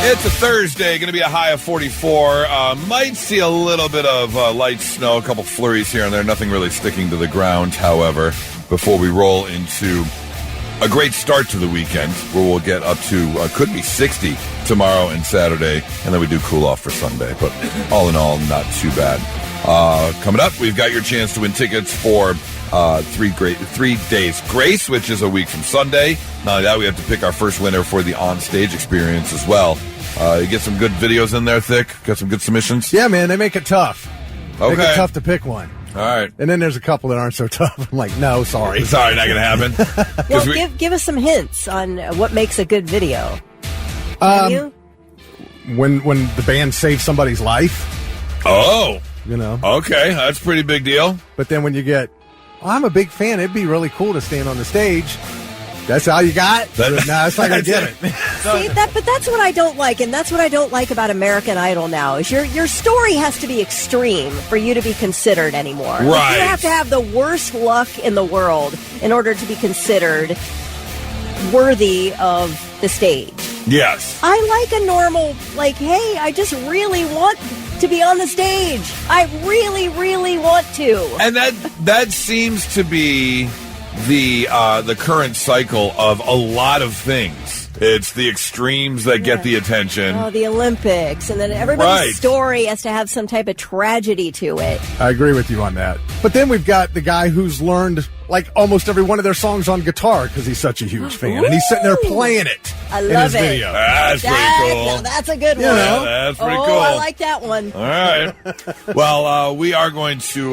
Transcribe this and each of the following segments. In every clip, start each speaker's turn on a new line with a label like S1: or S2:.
S1: It's a Thursday, going to be a high of 44. Might see a little bit of light snow, a couple flurries here and there. Nothing really sticking to the ground, however, before we roll into a great start to the weekend where we'll get up to, could be 60 tomorrow and Saturday, and then we do cool off for Sunday. But all in all, not too bad. Coming up, we've got your chance to win tickets for 3 Days Grace, which is a week from Sunday. Not only that, we have to pick our first winner for the on-stage experience as well. You get some good videos in there, Thick? Got some good submissions?
S2: Yeah, man, they make it tough.
S1: Okay.
S2: Make it tough to pick one.
S1: All right.
S2: And then there's a couple that aren't so tough. I'm like, no, sorry.
S1: Sorry, not going to happen.
S3: Well, give us some hints on what makes a good video. Can you?
S2: When the band saves somebody's life.
S1: Oh.
S2: You know.
S1: Okay, that's a pretty big deal.
S2: But then when you get, I'm a big fan, it'd be really cool to stand on the stage. That's all you got? No, that's not going to get it.
S3: See, but that's what I don't like, and that's what I don't like about American Idol now, is your story has to be extreme for you to be considered anymore.
S1: Right.
S3: Like, you have to have the worst luck in the world in order to be considered worthy of the stage.
S1: Yes.
S3: I like a normal, hey, I just really want to be on the stage. I really, really want to.
S1: And that seems to be the current cycle of a lot of things. It's the extremes that get the attention.
S3: Oh, the Olympics. And then everybody's story has to have some type of tragedy to it.
S2: I agree with you on that. But then we've got the guy who's learned almost every one of their songs on guitar because he's such a huge fan. And he's sitting there playing it in his video.
S1: That's pretty cool.
S3: Now that's a good one.
S1: Yeah, that's pretty cool.
S3: I like that one.
S1: All right. Well, we are going to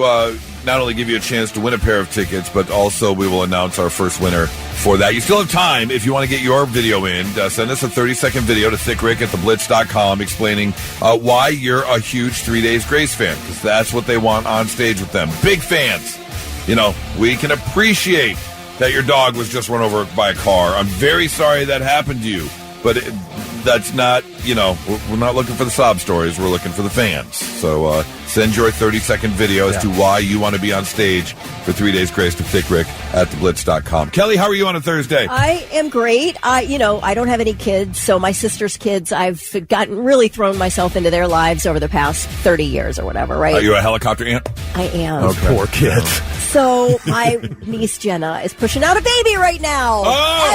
S1: not only give you a chance to win a pair of tickets, but also we will announce our first winner for that. You still have time if you want to get your video in. Send us a 30-second video to thickrick@theblitz.com explaining why you're a huge 3 Days Grace fan, because that's what they want on stage with them. Big fans. You know, we can appreciate that your dog was just run over by a car. I'm very sorry that happened to you, but that's not, we're not looking for the sob stories. We're looking for the fans. So send your 30-second video as to why you want to be on stage for 3 Days Grace to thickrick@theblitz.com. Kelly, how are you on a Thursday?
S3: I am great. I don't have any kids, so my sister's kids, I've really thrown myself into their lives over the past 30 years or whatever, right?
S1: Are you a helicopter aunt?
S3: I am.
S2: Okay. Poor kids.
S3: So my niece Jenna is pushing out a baby right now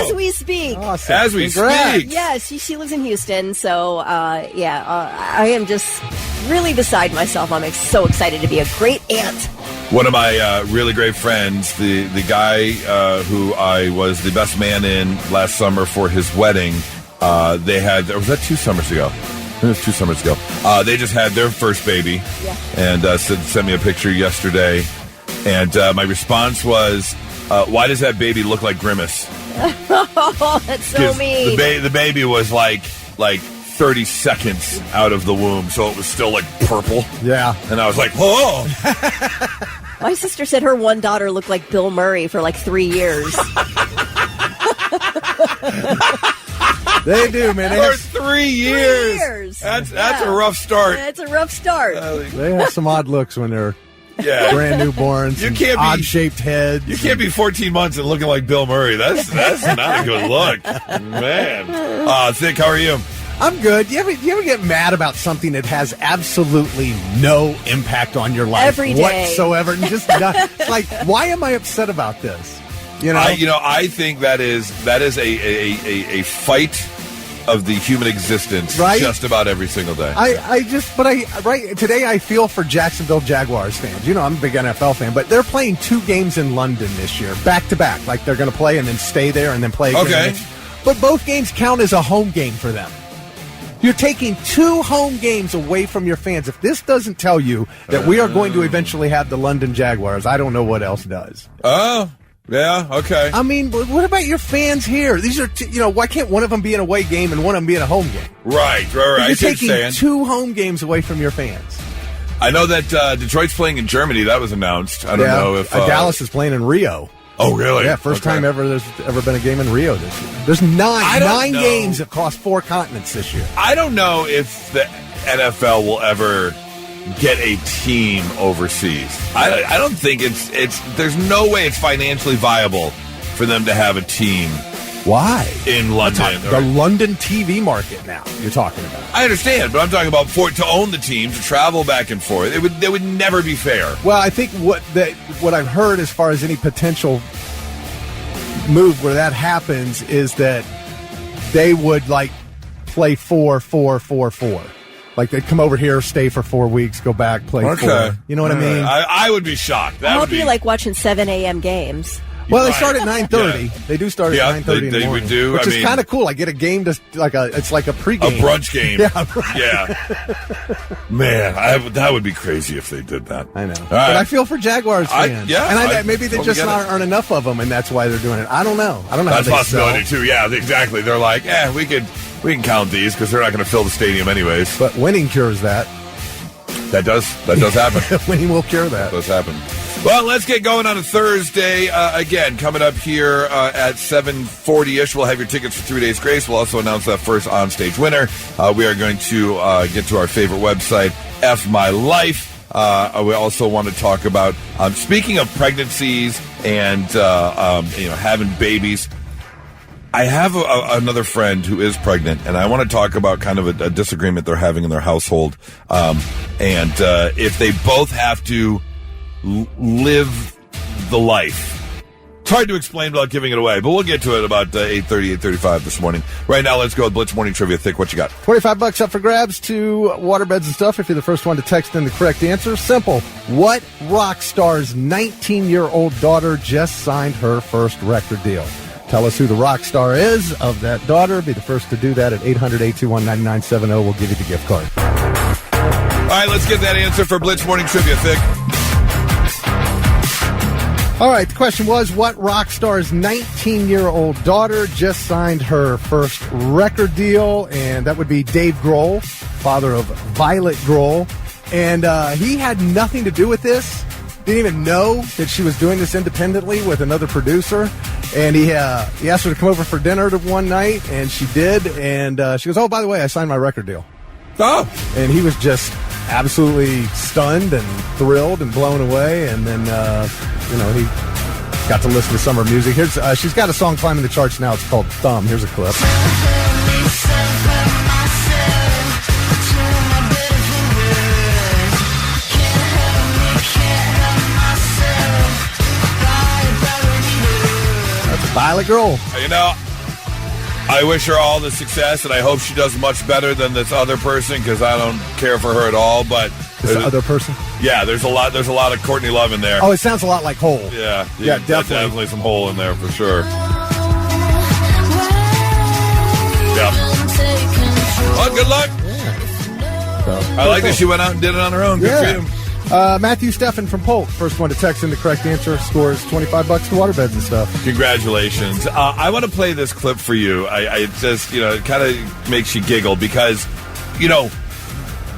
S3: as we speak.
S2: Awesome.
S1: As we speak.
S3: Yes, she lives in Houston, so I am just really beside myself. I'm so excited to be a great aunt.
S1: One of my really great friends, the guy who I was the best man in last summer for his wedding, they had, or was that 2 summers ago? I think it was 2 summers ago. They just had their first baby, and sent me a picture yesterday, and my response was, why does that baby look like Grimace?
S3: Oh, that's so mean.
S1: The baby was like 30 seconds out of the womb, so it was still purple.
S2: Yeah.
S1: And I was like, whoa!
S3: My sister said her one daughter looked like Bill Murray for 3 years.
S2: They do, man.
S1: For 3 years. That's a rough start.
S3: It's a rough start.
S2: They have some odd looks when they're brand newborns.
S1: You can't be
S2: odd-shaped heads.
S1: You can't be 14 months and looking like Bill Murray. That's not a good look, man. Thick, how are you?
S2: I'm good. You ever get mad about something that has absolutely no impact on your life
S3: every day
S2: whatsoever? And just why am I upset about this?
S1: I think that is a fight of the human existence,
S2: right?
S1: Just about every single day.
S2: Today I feel for Jacksonville Jaguars fans. I'm a big NFL fan, but they're playing 2 games in London this year, back to back. They're going to play and then stay there and then play again.
S1: Okay.
S2: But both games count as a home game for them. You're taking 2 home games away from your fans. If this doesn't tell you that we are going to eventually have the London Jaguars, I don't know what else does.
S1: Oh, yeah, okay.
S2: I mean, what about your fans here? These are, why can't one of them be an away game and one of them be in a home game?
S1: Right.
S2: You're taking 2 home games away from your fans.
S1: I know that Detroit's playing in Germany. That was announced. I don't know if
S2: Dallas is playing in Rio.
S1: Oh, really?
S2: Yeah, first time ever there's ever been a game in Rio this year. There's 9 games across 4 continents this year.
S1: I don't know if the NFL will ever get a team overseas. I don't think it's there's no way it's financially viable for them to have a team
S2: Why?
S1: in London.
S2: The London TV market now you're talking about.
S1: I understand, but I'm talking about to own the team, to travel back and forth. They would never be fair.
S2: Well, I think what I've heard as far as any potential move where that happens is that they would like play 4-4-4-4. Like they'd come over here, stay for 4 weeks, go back, play 4. You know what I mean?
S1: I would be shocked. That
S3: I
S1: would
S3: hope you like watching 7 a.m. games.
S2: Well, they start at 9:30.
S1: Yeah.
S2: They do start at 9:30 in the morning.
S1: Would do.
S2: Which is kind of cool. I get a game it's like a pregame.
S1: A brunch game.
S2: Yeah, right.
S1: Yeah. Man, that would be crazy if they did that.
S2: I know.
S1: Right.
S2: But I feel for Jaguars fans.
S1: And
S2: maybe they just aren't enough of them, and that's why they're doing it. I don't know.
S1: That's
S2: how
S1: a
S2: they
S1: possibility,
S2: sell.
S1: too. Yeah, exactly. They're like, we can count these because they're not going to fill the stadium anyways.
S2: But winning cures that.
S1: That does happen.
S2: Winning will cure that.
S1: Does happen. Well, let's get going on a Thursday. Again, coming up here at 7:40-ish, we'll have your tickets for 3 Days Grace. We'll also announce that first on-stage winner. We are going to get to our favorite website, F My Life. We also want to talk about, speaking of pregnancies and having babies, I have another friend who is pregnant, and I want to talk about kind of a disagreement they're having in their household. And if they both have to live the life. It's hard to explain without giving it away, but we'll get to it about 8:30, 8:35 this morning. Right now, let's go with Blitz Morning Trivia. Thick, what you got?
S2: $25 up for grabs to waterbeds and stuff if you're the first one to text in the correct answer. Simple. What rock star's 19-year-old daughter just signed her first record deal? Tell us who the rock star is of that daughter. Be the first to do that at 800-821-9970. We'll give you the gift card.
S1: All right, let's get that answer for Blitz Morning Trivia, Thick.
S2: All right, the question was, what rock star's 19-year-old daughter just signed her first record deal? And that would be Dave Grohl, father of Violet Grohl. And he had nothing to do with this. Didn't even know that she was doing this independently with another producer. And he asked her to come over for dinner one night, and she did. And she goes, oh, by the way, I signed my record deal.
S1: Oh.
S2: And he was just absolutely stunned and thrilled and blown away. And then, he got to listen to some of her music. Here's she's got a song climbing the charts now. It's called Thumb. Here's a clip. That's Violet Grohl.
S1: I wish her all the success, and I hope she does much better than this other person because I don't care for her at all. But
S2: this other person?
S1: Yeah, there's a lot of Courtney Love in there.
S2: Oh, it sounds a lot like Hole.
S1: Yeah,
S2: definitely
S1: some Hole in there for sure. Yeah. Well, good luck.
S2: Yeah. So,
S1: I like that she went out and did it on her own. Good for you.
S2: Matthew Steffen from Polk, first one to text in the correct answer, scores $25 to waterbeds and stuff.
S1: Congratulations. I want to play this clip for you. I just, it kind of makes you giggle because,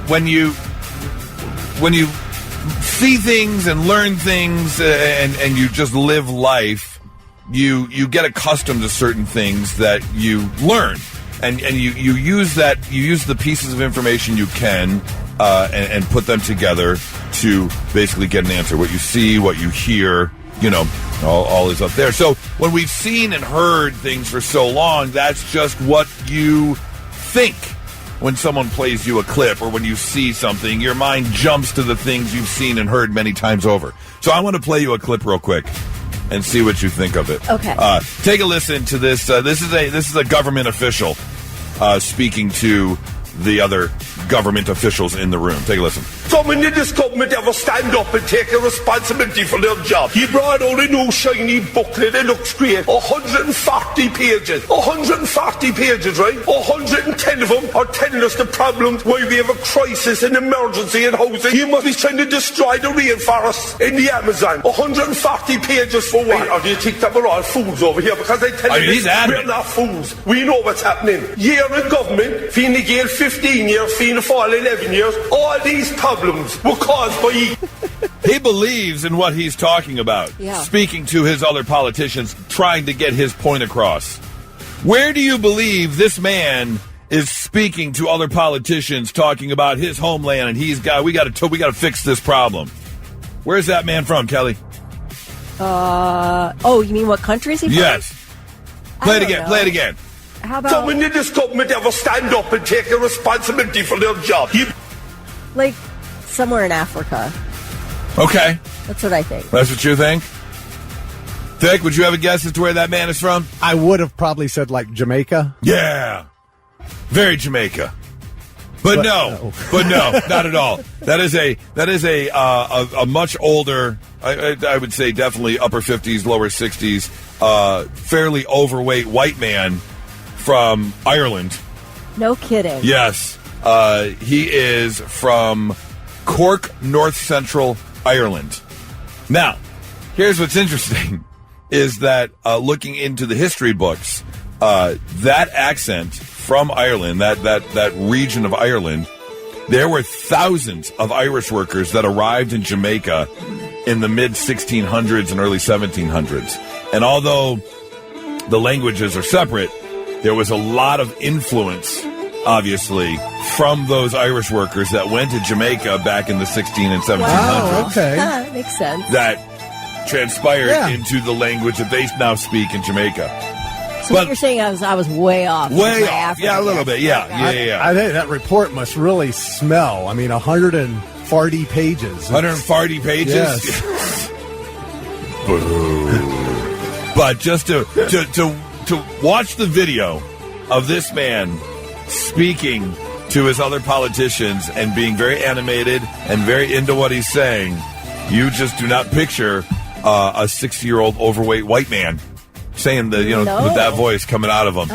S1: when you see things and learn things and you just live life, you get accustomed to certain things that you learn. And you use the pieces of information you can and put them together to basically get an answer. What you see, what you hear, all is up there. So when we've seen and heard things for so long, that's just what you think. When someone plays you a clip or when you see something, your mind jumps to the things you've seen and heard many times over. So I want to play you a clip real quick and see what you think of it.
S3: Okay.
S1: Take a listen to this. This is a government official speaking to the other government officials in the room. Take a listen.
S4: So when did this government ever stand up and take a responsibility for their job? He brought out a new shiny booklet. It looks great. 140 pages. 140 pages, right? 110 of them are telling us the problems why we have a crisis and emergency in housing. You must be trying to destroy the rainforest in the Amazon. 140 pages for what? Or do you think that we're all fools over here? Because I tell you, we're not fools. We know what's happening. Year in government, Fine Gael 15 years, Fine Fall 11 years. All these problems were caused by you.
S1: He believes in what he's talking about.
S3: Yeah.
S1: Speaking to his other politicians, trying to get his point across. Where do you believe this man is speaking to other politicians, talking about his homeland, and we got to fix this problem? Where's that man from, Kelly?
S3: You mean what country is he from?
S1: Yes. Play it again. Play it again.
S3: How about
S4: So when did this government ever stand up and take a responsibility for their job?
S3: like somewhere in Africa?
S1: Okay.
S3: That's what I think.
S1: That's what you think? Vic, would you have a guess as to where that man is from?
S2: I would have probably said like Jamaica.
S1: Yeah. Very Jamaica. But no, not at all. That is a much older, I would say definitely upper 50s, lower 60s, fairly overweight white man from Ireland.
S3: No kidding.
S1: Yes. He is from Cork, North Central Ireland. Now, here's what's interesting is that looking into the history books, that accent from Ireland, that region of Ireland, there were thousands of Irish workers that arrived in Jamaica in the mid-1600s and early 1700s. And although the languages are separate, there was a lot of influence, obviously, from those Irish workers that went to Jamaica back in the 16 and 1700s.
S2: Wow, okay.
S3: That makes sense.
S1: That transpired into the language that they now speak in Jamaica.
S3: So what you're saying I was way off.
S1: Way off. Yeah, a little bit. Yeah.
S2: I think that report must really smell. I mean, 140 pages.
S1: 140 pages?
S2: Yes.
S1: Boo. But just to watch the video of this man speaking to his other politicians and being very animated and very into what he's saying, you just do not picture a 60-year-old overweight white man saying with that voice coming out of him.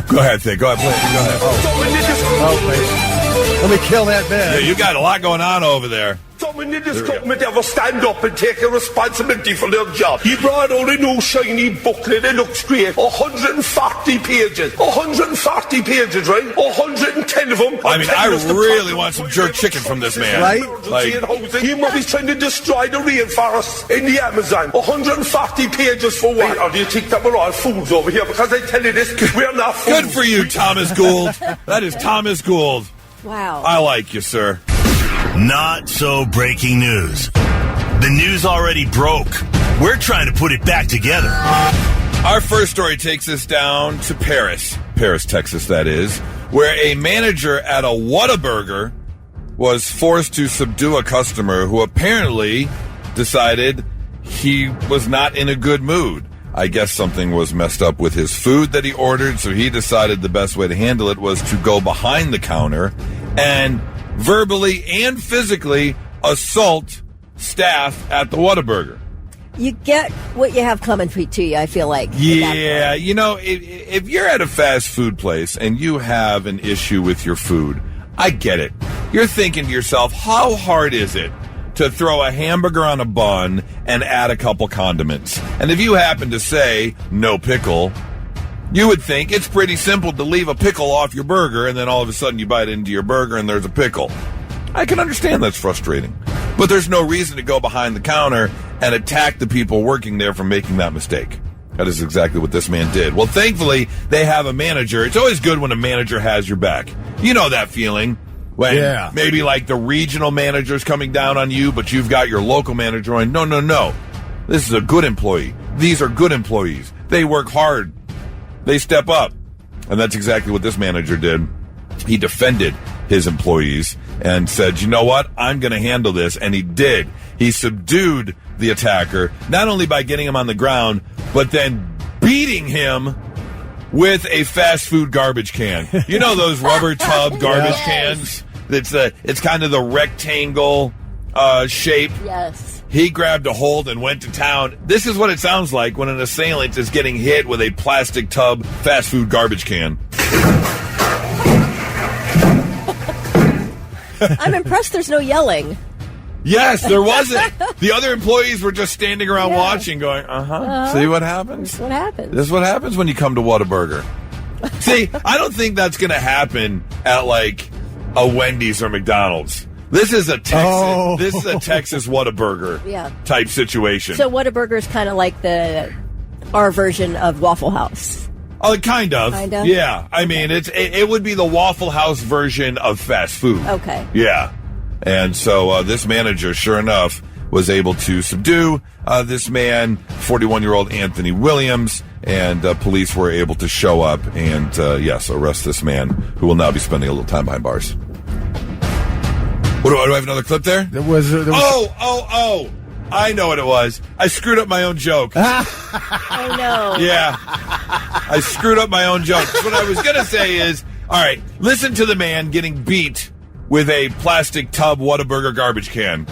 S1: Go ahead, Thick. Go ahead, play it. Go ahead.
S2: Oh, wait. Let me kill that man.
S1: Yeah, you got a lot going on over there.
S4: So when did this government ever stand up and take a responsibility for their job? He brought out a new shiny booklet. It looks great. 140 pages. 140 pages, right? 110 of them.
S1: I mean, I really want some jerk chicken from this man.
S2: Right?
S1: Like,
S4: he must be trying to destroy the rainforest in the Amazon. 140 pages for what? Or do you think that we're all fools over here? Because I tell you this, we're not fools.
S1: good for you, Thomas Gould. That is Thomas Gould.
S3: Wow.
S1: I like you, sir.
S5: Not so breaking news. The news already broke. We're trying to put it back together.
S1: Our first story takes us down to Paris, Texas, that is, where a manager at a Whataburger was forced to subdue a customer who apparently decided he was not in a good mood. I guess something was messed up with his food that he ordered, so he decided the best way to handle it was to go behind the counter and verbally and physically assault staff at the Whataburger.
S3: You get what you have coming to you, I feel like.
S1: Yeah, if you're at a fast food place and you have an issue with your food, I get it. You're thinking to yourself, how hard is it to throw a hamburger on a bun and add a couple condiments? And if you happen to say no pickle, you would think it's pretty simple to leave a pickle off your burger, and then all of a sudden you bite into your burger and there's a pickle. I can understand that's frustrating. But there's no reason to go behind the counter and attack the people working there for making that mistake. That is exactly what this man did. Well, thankfully, they have a manager. It's always good when a manager has your back. You know that feeling when maybe like the regional manager's coming down on you, but you've got your local manager going, no. This is a good employee. These are good employees. They work hard. They step up. And that's exactly what this manager did. He defended his employees and said, you know what? I'm going to handle this. And he did. He subdued the attacker, not only by getting him on the ground, but then beating him with a fast food garbage can. You know those rubber tub garbage cans? It's kind of the rectangle shape.
S3: Yes.
S1: He grabbed a hold and went to town. This is what it sounds like when an assailant is getting hit with a plastic tub fast food garbage can.
S3: I'm impressed there's no yelling.
S1: Yes, there wasn't. The other employees were just standing around watching, going, see what happens?
S3: That's what happens.
S1: This is what happens when you come to Whataburger. See, I don't think that's going to happen at, like, a Wendy's or McDonald's. This is a Texas. This is a Texas Whataburger type situation.
S3: So Whataburger is kind of like our version of Waffle House.
S1: Oh, kind of. Yeah. I mean, it would be the Waffle House version of fast food.
S3: Okay.
S1: Yeah. And so this manager, sure enough, was able to subdue this man, 41-year-old Anthony Williams, and police were able to show up and, yes, arrest this man, who will now be spending a little time behind bars. What, do I have another clip there?
S2: There was
S1: Oh! I know what it was. I screwed up my own joke.
S3: Oh, no.
S1: Yeah. I screwed up my own joke. What I was going to say is, all right, listen to the man getting beat with a plastic tub Whataburger garbage can.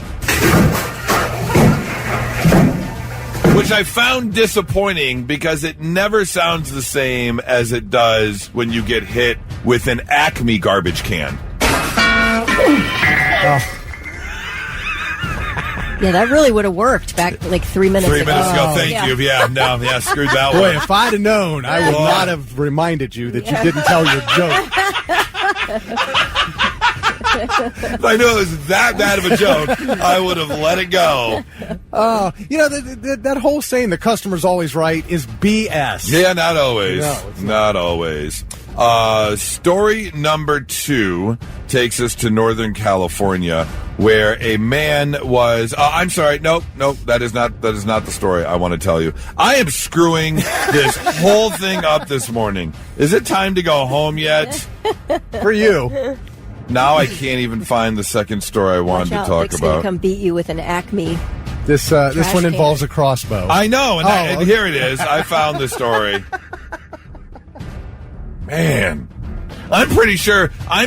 S1: Which I found disappointing because it never sounds the same as it does when you get hit with an Acme garbage can.
S3: Yeah, that really would have worked back like 3 minutes ago.
S1: 3 minutes ago, thank you. Yeah, no, screwed that one.
S2: Boy, if I'd have known, I would not have reminded you that you didn't tell your joke.
S1: If I knew it was that bad of a joke, I would have let it go.
S2: That whole saying, the customer's always right, is BS.
S1: Yeah, not always.
S2: No, it's
S1: not always. Story number 2 takes us to Northern California, where a man was. I'm sorry. Nope. That is not the story I want to tell you. I am screwing this whole thing up this morning. Is it time to go home yet?
S2: For you.
S1: Now I can't even find the second story I wanted to talk
S3: Vic's
S1: about.
S3: gonna come beat you with an Acme.
S2: This one involves a crossbow.
S1: I know, and here it is. I found the story. Man, I'm pretty sure I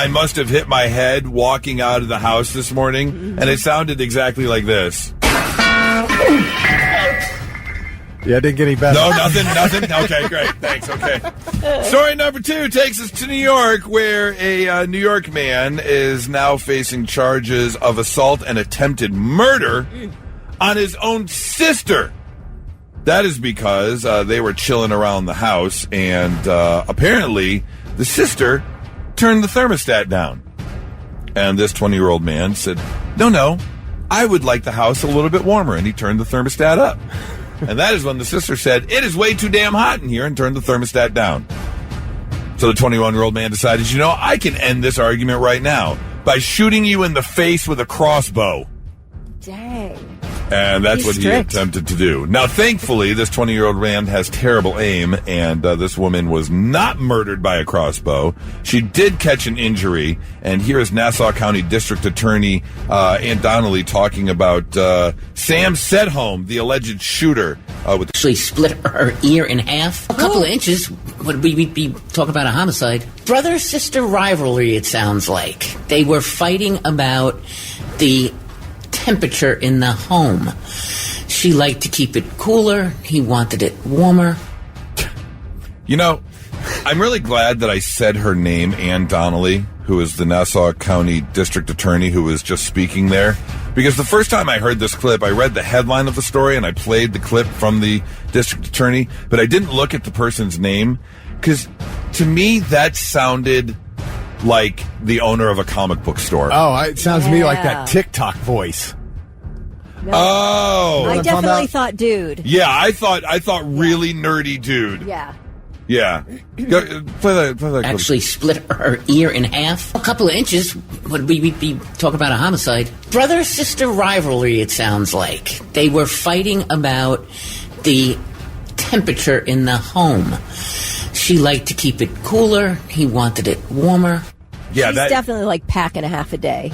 S1: must have hit my head walking out of the house this morning, and it sounded exactly like this.
S2: Yeah, it didn't get any better.
S1: No, nothing. Okay, great. Thanks. Okay. Story number 2 takes us to New York, where a New York man is now facing charges of assault and attempted murder on his own sister. That is because they were chilling around the house, and apparently the sister turned the thermostat down. And this 20-year-old man said, no, I would like the house a little bit warmer, and he turned the thermostat up. And that is when the sister said, it is way too damn hot in here, and turned the thermostat down. So the 21-year-old man decided, I can end this argument right now by shooting you in the face with a crossbow.
S3: Dang.
S1: And that's what he attempted to do. Now, thankfully, this 20-year-old man has terrible aim, and this woman was not murdered by a crossbow. She did catch an injury, and here is Nassau County District Attorney Ann Donnelly talking about Sam Sedholm, the alleged shooter.
S6: Actually split her ear in half. A couple of inches. Would we be talking about a homicide? Brother-sister rivalry, it sounds like. They were fighting about the temperature in the home. She liked to keep it cooler. He wanted it warmer.
S1: I'm really glad that I said her name, Ann Donnelly, who is the Nassau County District Attorney who was just speaking there. Because the first time I heard this clip, I read the headline of the story and I played the clip from the district attorney, but I didn't look at the person's name. Because to me, that sounded like the owner of a comic book store.
S2: Oh, it sounds to me like that TikTok voice.
S3: No.
S1: Oh,
S3: I definitely thought dude.
S1: Yeah, I thought really nerdy dude.
S3: Yeah.
S1: Play that.
S6: Actually split her ear in half. A couple of inches. Would we be talking about a homicide? Brother-sister rivalry, it sounds like. They were fighting about the temperature in the home. She liked to keep it cooler. He wanted it warmer.
S1: Yeah,
S3: she's definitely like packing a half a day.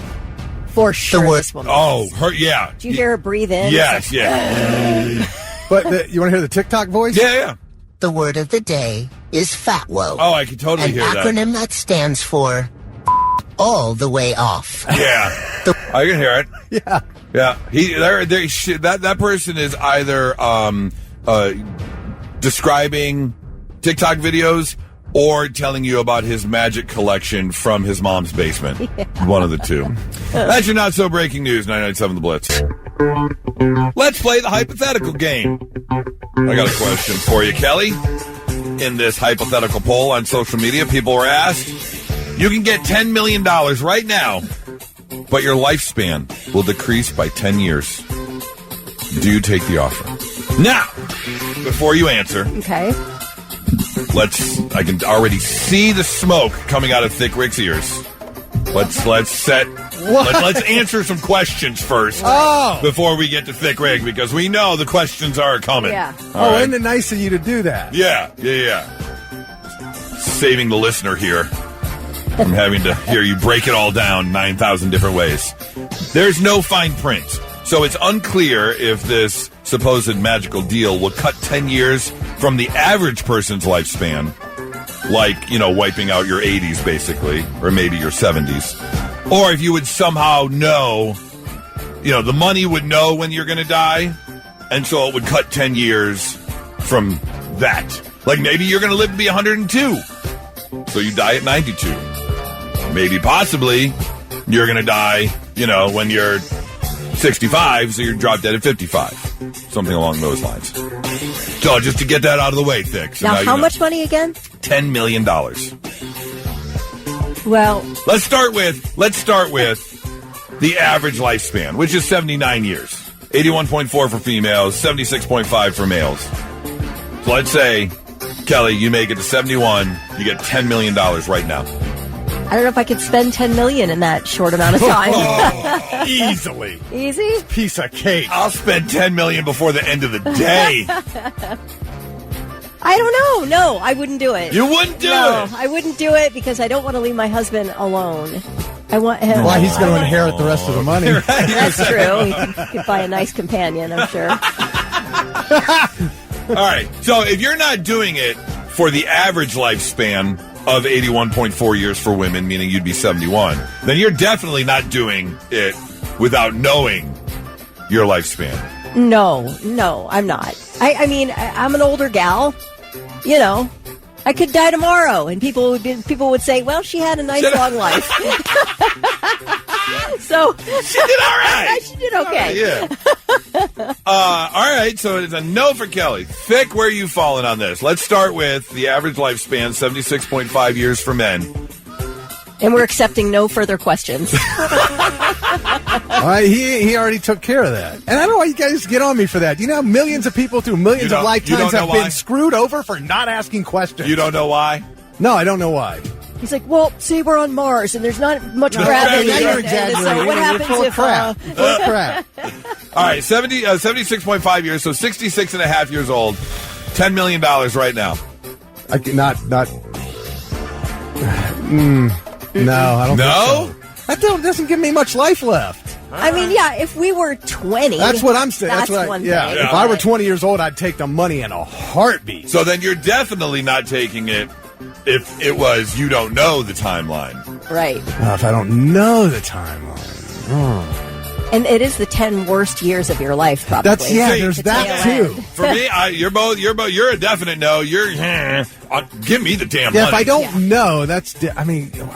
S3: For sure, this woman.
S1: Oh, her, yeah.
S3: Did you hear her breathe in?
S1: Yes, yeah.
S2: But you want to hear the TikTok voice?
S1: Yeah.
S7: The word of the day is FATWO.
S1: Oh, I can totally hear that.
S7: An acronym that stands for all the way off.
S1: Yeah. I can hear it.
S2: Yeah.
S1: Yeah. That person is either describing TikTok videos or telling you about his magic collection from his mom's basement. Yeah. One of the two. That's your not so breaking news, 99.7 The Blitz. Let's play the hypothetical game. I got a question for you, Kelly. In this hypothetical poll on social media, people were asked, you can get $10 million right now, but your lifespan will decrease by 10 years. Do you take the offer? Now, before you answer...
S3: Okay.
S1: I can already see the smoke coming out of Thick Rick's ears. Let's answer some questions first before we get to Thick Rig, because we know the questions are coming.
S3: Yeah.
S1: All right?
S2: Isn't it nice of you to do that?
S1: Yeah. Saving the listener here from having to hear you break it all down 9,000 different ways. There's no fine print, so it's unclear if this supposed magical deal will cut 10 years from the average person's lifespan, like, wiping out your 80s, basically, or maybe your 70s. Or if you would somehow know, the money would know when you're going to die, and so it would cut 10 years from that. Like, maybe you're going to live to be 102, so you die at 92. Maybe, possibly, you're going to die, when you're 65, so you're drop dead at 55. Something along those lines. So, just to get that out of the way, Thick. So
S3: now how much money again?
S1: $10 million.
S3: Well,
S1: Let's start with the average lifespan, which is 79 years. 81.4 for females, 76.5 for males. So let's say, Kelly, you make it to 71, you get $10 million right now.
S3: I don't know if I could spend $10 million in that short amount of time.
S2: Easily.
S3: Easy?
S2: Piece of cake.
S1: I'll spend $10 million before the end of the day.
S3: I don't know. No, I wouldn't do it.
S1: You wouldn't do it?
S3: I wouldn't do it because I don't want to leave my husband alone. I want him.
S2: Well, he's going to inherit the rest of the money.
S3: That's true. He could buy a nice companion, I'm sure.
S1: All right. So if you're not doing it for the average lifespan of 81.4 years for women, meaning you'd be 71, then you're definitely not doing it without knowing your lifespan.
S3: No, I'm not. I mean, I'm an older gal. I could die tomorrow, and people would say, "Well, she had a nice long life." So
S1: she did all right.
S3: She did okay.
S1: Yeah. All right. So it's a no for Kelly. Thick, where are you falling on this? Let's start with the average lifespan, 76.5 years for men.
S3: And we're accepting no further questions.
S2: He already took care of that. And I don't know why you guys get on me for that. Millions of people through millions of lifetimes have been screwed over for not asking questions.
S1: You don't know why?
S2: No, I don't know why.
S3: He's like, well, say we're on Mars and there's not much gravity.
S2: Now you're exaggerating.
S3: So what happens
S2: full
S3: if...
S2: crap. Full of crap.
S1: All right, 76.5 years, so 66 and a half years old. $10 million right now.
S2: No, I don't
S1: No?
S2: think so. That doesn't give me much life left.
S3: I mean, yeah, if we were 20...
S2: That's what I'm saying.
S3: That's one thing.
S2: Yeah, if I were 20 years old, I'd take the money in a heartbeat.
S1: So then you're definitely not taking it if it was you don't know the timeline.
S3: Right.
S2: If I don't know the timeline.
S3: And it is the 10 worst years of your life, probably.
S2: There's that too.
S1: For me, you're a definite no. Give me the damn money.
S2: Yeah, if I don't know,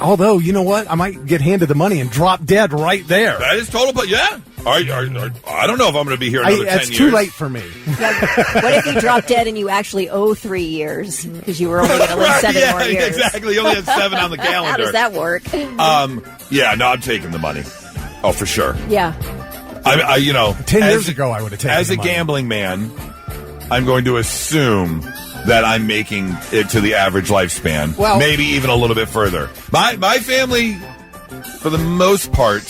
S2: although, you know what? I might get handed the money and drop dead right there.
S1: That is total, but yeah. I don't know if I'm going to be here another 10 years.
S2: It's too late for me.
S3: Yeah, what if you drop dead and you actually owe 3 years because you were only going to live 7 more years?
S1: Exactly. You only had 7 on the calendar.
S3: How does that work?
S1: I'm taking the money. Oh, for sure.
S3: Yeah.
S2: 10 years ago, I would have taken
S1: as a gambling man, I'm going to assume that I'm making it to the average lifespan. Well, maybe even a little bit further. My family, for the most part,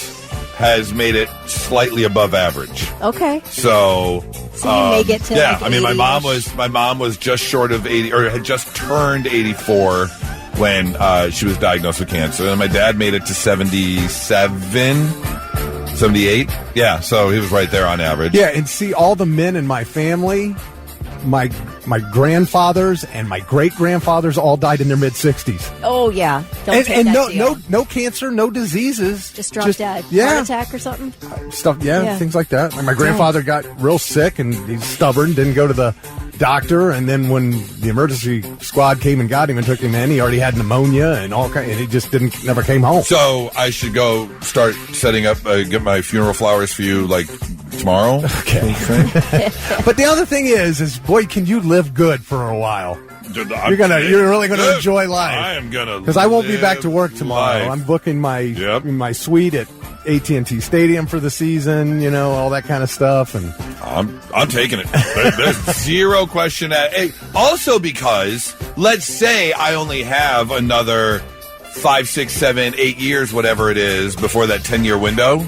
S1: has made it slightly above average.
S3: Okay.
S1: So
S3: you make it to
S1: yeah.
S3: Like
S1: I mean, my mom was just short of 80, or had just turned 84 when she was diagnosed with cancer, and my dad made it to 77. 78? Yeah, so he was right there on average.
S2: Yeah, and see, all the men in my family, my grandfathers and my great-grandfathers all died in their mid-60s.
S3: Oh, yeah. Don't take
S2: and
S3: that
S2: no cancer, no diseases.
S3: Just drop dead.
S2: Yeah.
S3: Heart attack or something?
S2: Stuff, things like that. And my grandfather got real sick, and he's stubborn, didn't go to the doctor, and then when the emergency squad came and got him and took him in, he already had pneumonia and and he just never came home.
S1: So I should go start setting up, get my funeral flowers for you, like, tomorrow?
S2: Okay. But the other thing is, boy, can you live good for a while. You're really gonna enjoy life.
S1: I am gonna,
S2: because I won't be back to work tomorrow.
S1: Life.
S2: I'm booking my suite at AT&T Stadium for the season. All that kind of stuff. And
S1: I'm taking it. There's zero question. Also, because let's say I only have another 5, 6, 7, 8 years, whatever it is, before that 10-year window,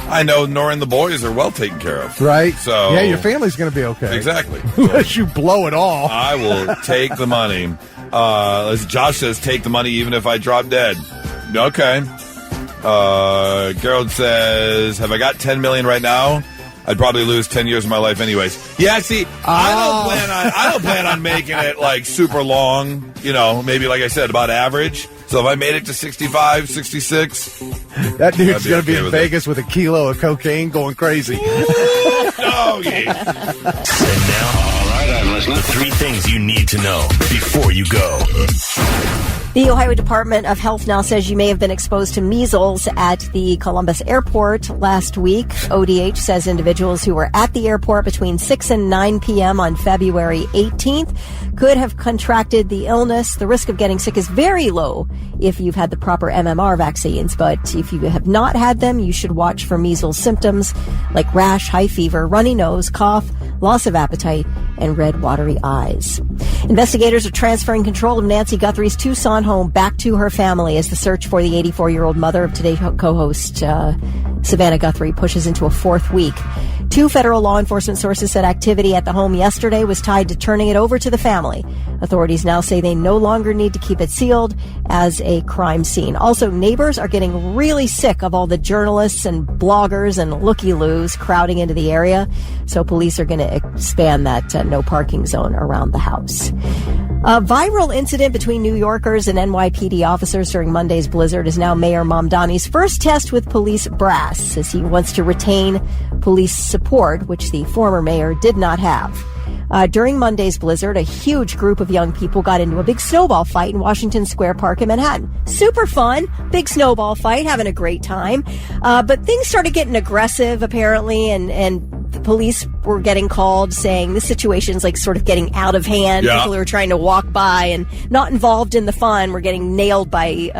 S1: I know Nora and the boys are well taken care of.
S2: Right.
S1: So
S2: yeah, your family's going to be okay.
S1: Exactly.
S2: Unless you blow it all.
S1: I will take the money. As Josh says, take the money even if I drop dead. Okay. Gerald says, have I got $10 million right now? I'd probably lose 10 years of my life anyways. Yeah, see, I don't plan on making it like super long, maybe like I said, about average. So if I made it to 65, 66,
S2: that dude's going to be in Vegas with a kilo of cocaine going crazy.
S1: Doggy.
S5: And now, all right, I'm listening. The 3 things you need to know before you go.
S3: The Ohio Department of Health now says you may have been exposed to measles at the Columbus airport last week. ODH says individuals who were at the airport between 6 and 9 p.m. on February 18th could have contracted the illness. The risk of getting sick is very low if you've had the proper MMR vaccines, but if you have not had them, you should watch for measles symptoms like rash, high fever, runny nose, cough, loss of appetite, and red watery eyes. Investigators are transferring control of Nancy Guthrie's Tucson home back to her family as the search for the 84-year-old mother of today's co-host Savannah Guthrie pushes into a 4th week. 2 federal law enforcement sources said activity at the home yesterday was tied to turning it over to the family. Authorities now say they no longer need to keep it sealed as a crime scene. Also, neighbors are getting really sick of all the journalists and bloggers and looky-loos crowding into the area, so police are going to expand that no parking zone around the house. A viral incident between New Yorkers and NYPD officers during Monday's blizzard is now Mayor Mamdani's first test with police brass, as he wants to retain police support, which the former mayor did not have. During Monday's blizzard, a huge group of young people got into a big snowball fight in Washington Square Park in Manhattan. Super fun, big snowball fight, having a great time. But things started getting aggressive, apparently, and the police were getting called saying this situation's like sort of getting out of hand. Yeah. People who are trying to walk by and not involved in the fun were getting nailed by,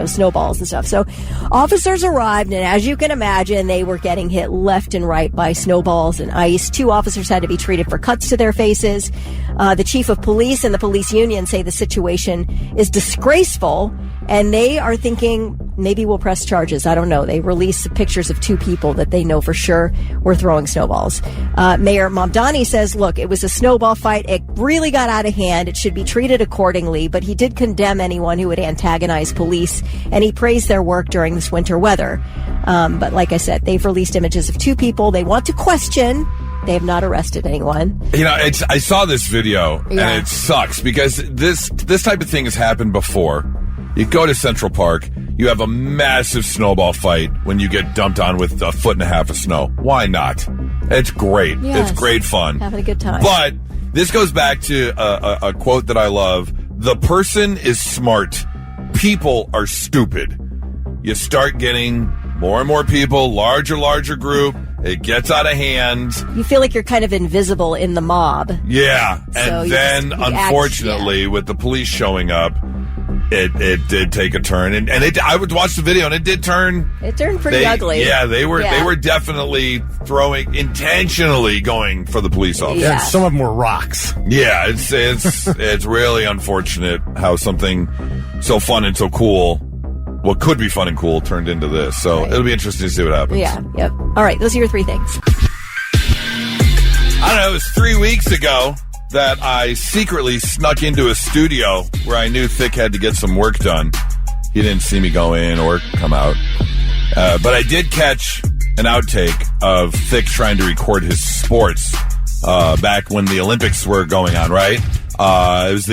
S3: snowballs and stuff. So officers arrived, and as you can imagine, they were getting hit left and right by snowballs and ice. 2 officers had to be treated for cuts to their faces. The chief of police and the police union say the situation is disgraceful, and they are thinking maybe we'll press charges. I don't know. They released pictures of 2 people that they know for sure were throwing snowballs. Mayor Mamdani says, look, it was a snowball fight. It really got out of hand. It should be treated accordingly. But he did condemn anyone who would antagonize police, and he praised their work during this winter weather. But like I said, they've released images of 2 people they want to question. They have not arrested anyone.
S1: I saw this video, and it sucks because this type of thing has happened before. You go to Central Park, you have a massive snowball fight when you get dumped on with 1.5 feet of snow. Why not? It's great.
S3: Yes.
S1: It's great fun.
S3: Having a good time.
S1: But this goes back to a quote that I love. The person is smart. People are stupid. You start getting more and more people, larger group. It gets out of hand.
S3: You feel like you're kind of invisible in the mob.
S1: Yeah.
S3: So
S1: And then, unfortunately, with the police showing up, it did take a turn. And I would watch the video, and it did turn.
S3: It turned pretty ugly.
S1: Yeah, they were definitely intentionally going for the police officers.
S2: Yeah, some of them were rocks.
S1: Yeah, it's really unfortunate how something so fun and so cool, what could be fun and cool, turned into this. So It'll be interesting to see what happens.
S3: Yeah, yep. All right, those are your 3 things.
S1: I don't know, it was 3 weeks ago that I secretly snuck into a studio where I knew Thick had to get some work done. He didn't see me go in or come out. But I did catch an outtake of Thick trying to record his sports back when the Olympics were going on, right? It was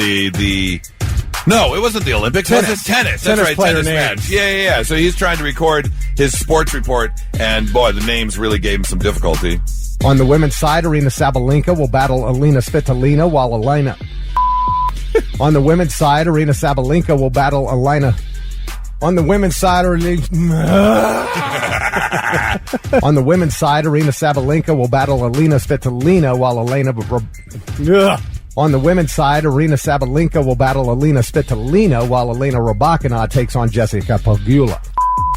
S1: No, it wasn't the Olympics. Tennis. Was it tennis? That's right, tennis match. Yeah. So he's trying to record his sports report, and boy, the names really gave him some difficulty.
S2: On the women's side, Arena Sabalenka will battle Alina Svitolina, while Alina... On the women's side, Arena Sabalenka will battle Alina... On the women's side, On the women's side, Arena Sabalenka will battle Alina Svitolina, while Elena... On the women's side, Arena Sabalenka will battle Alina Svitolina, while Elena Rybakina takes on Jessica Pegula.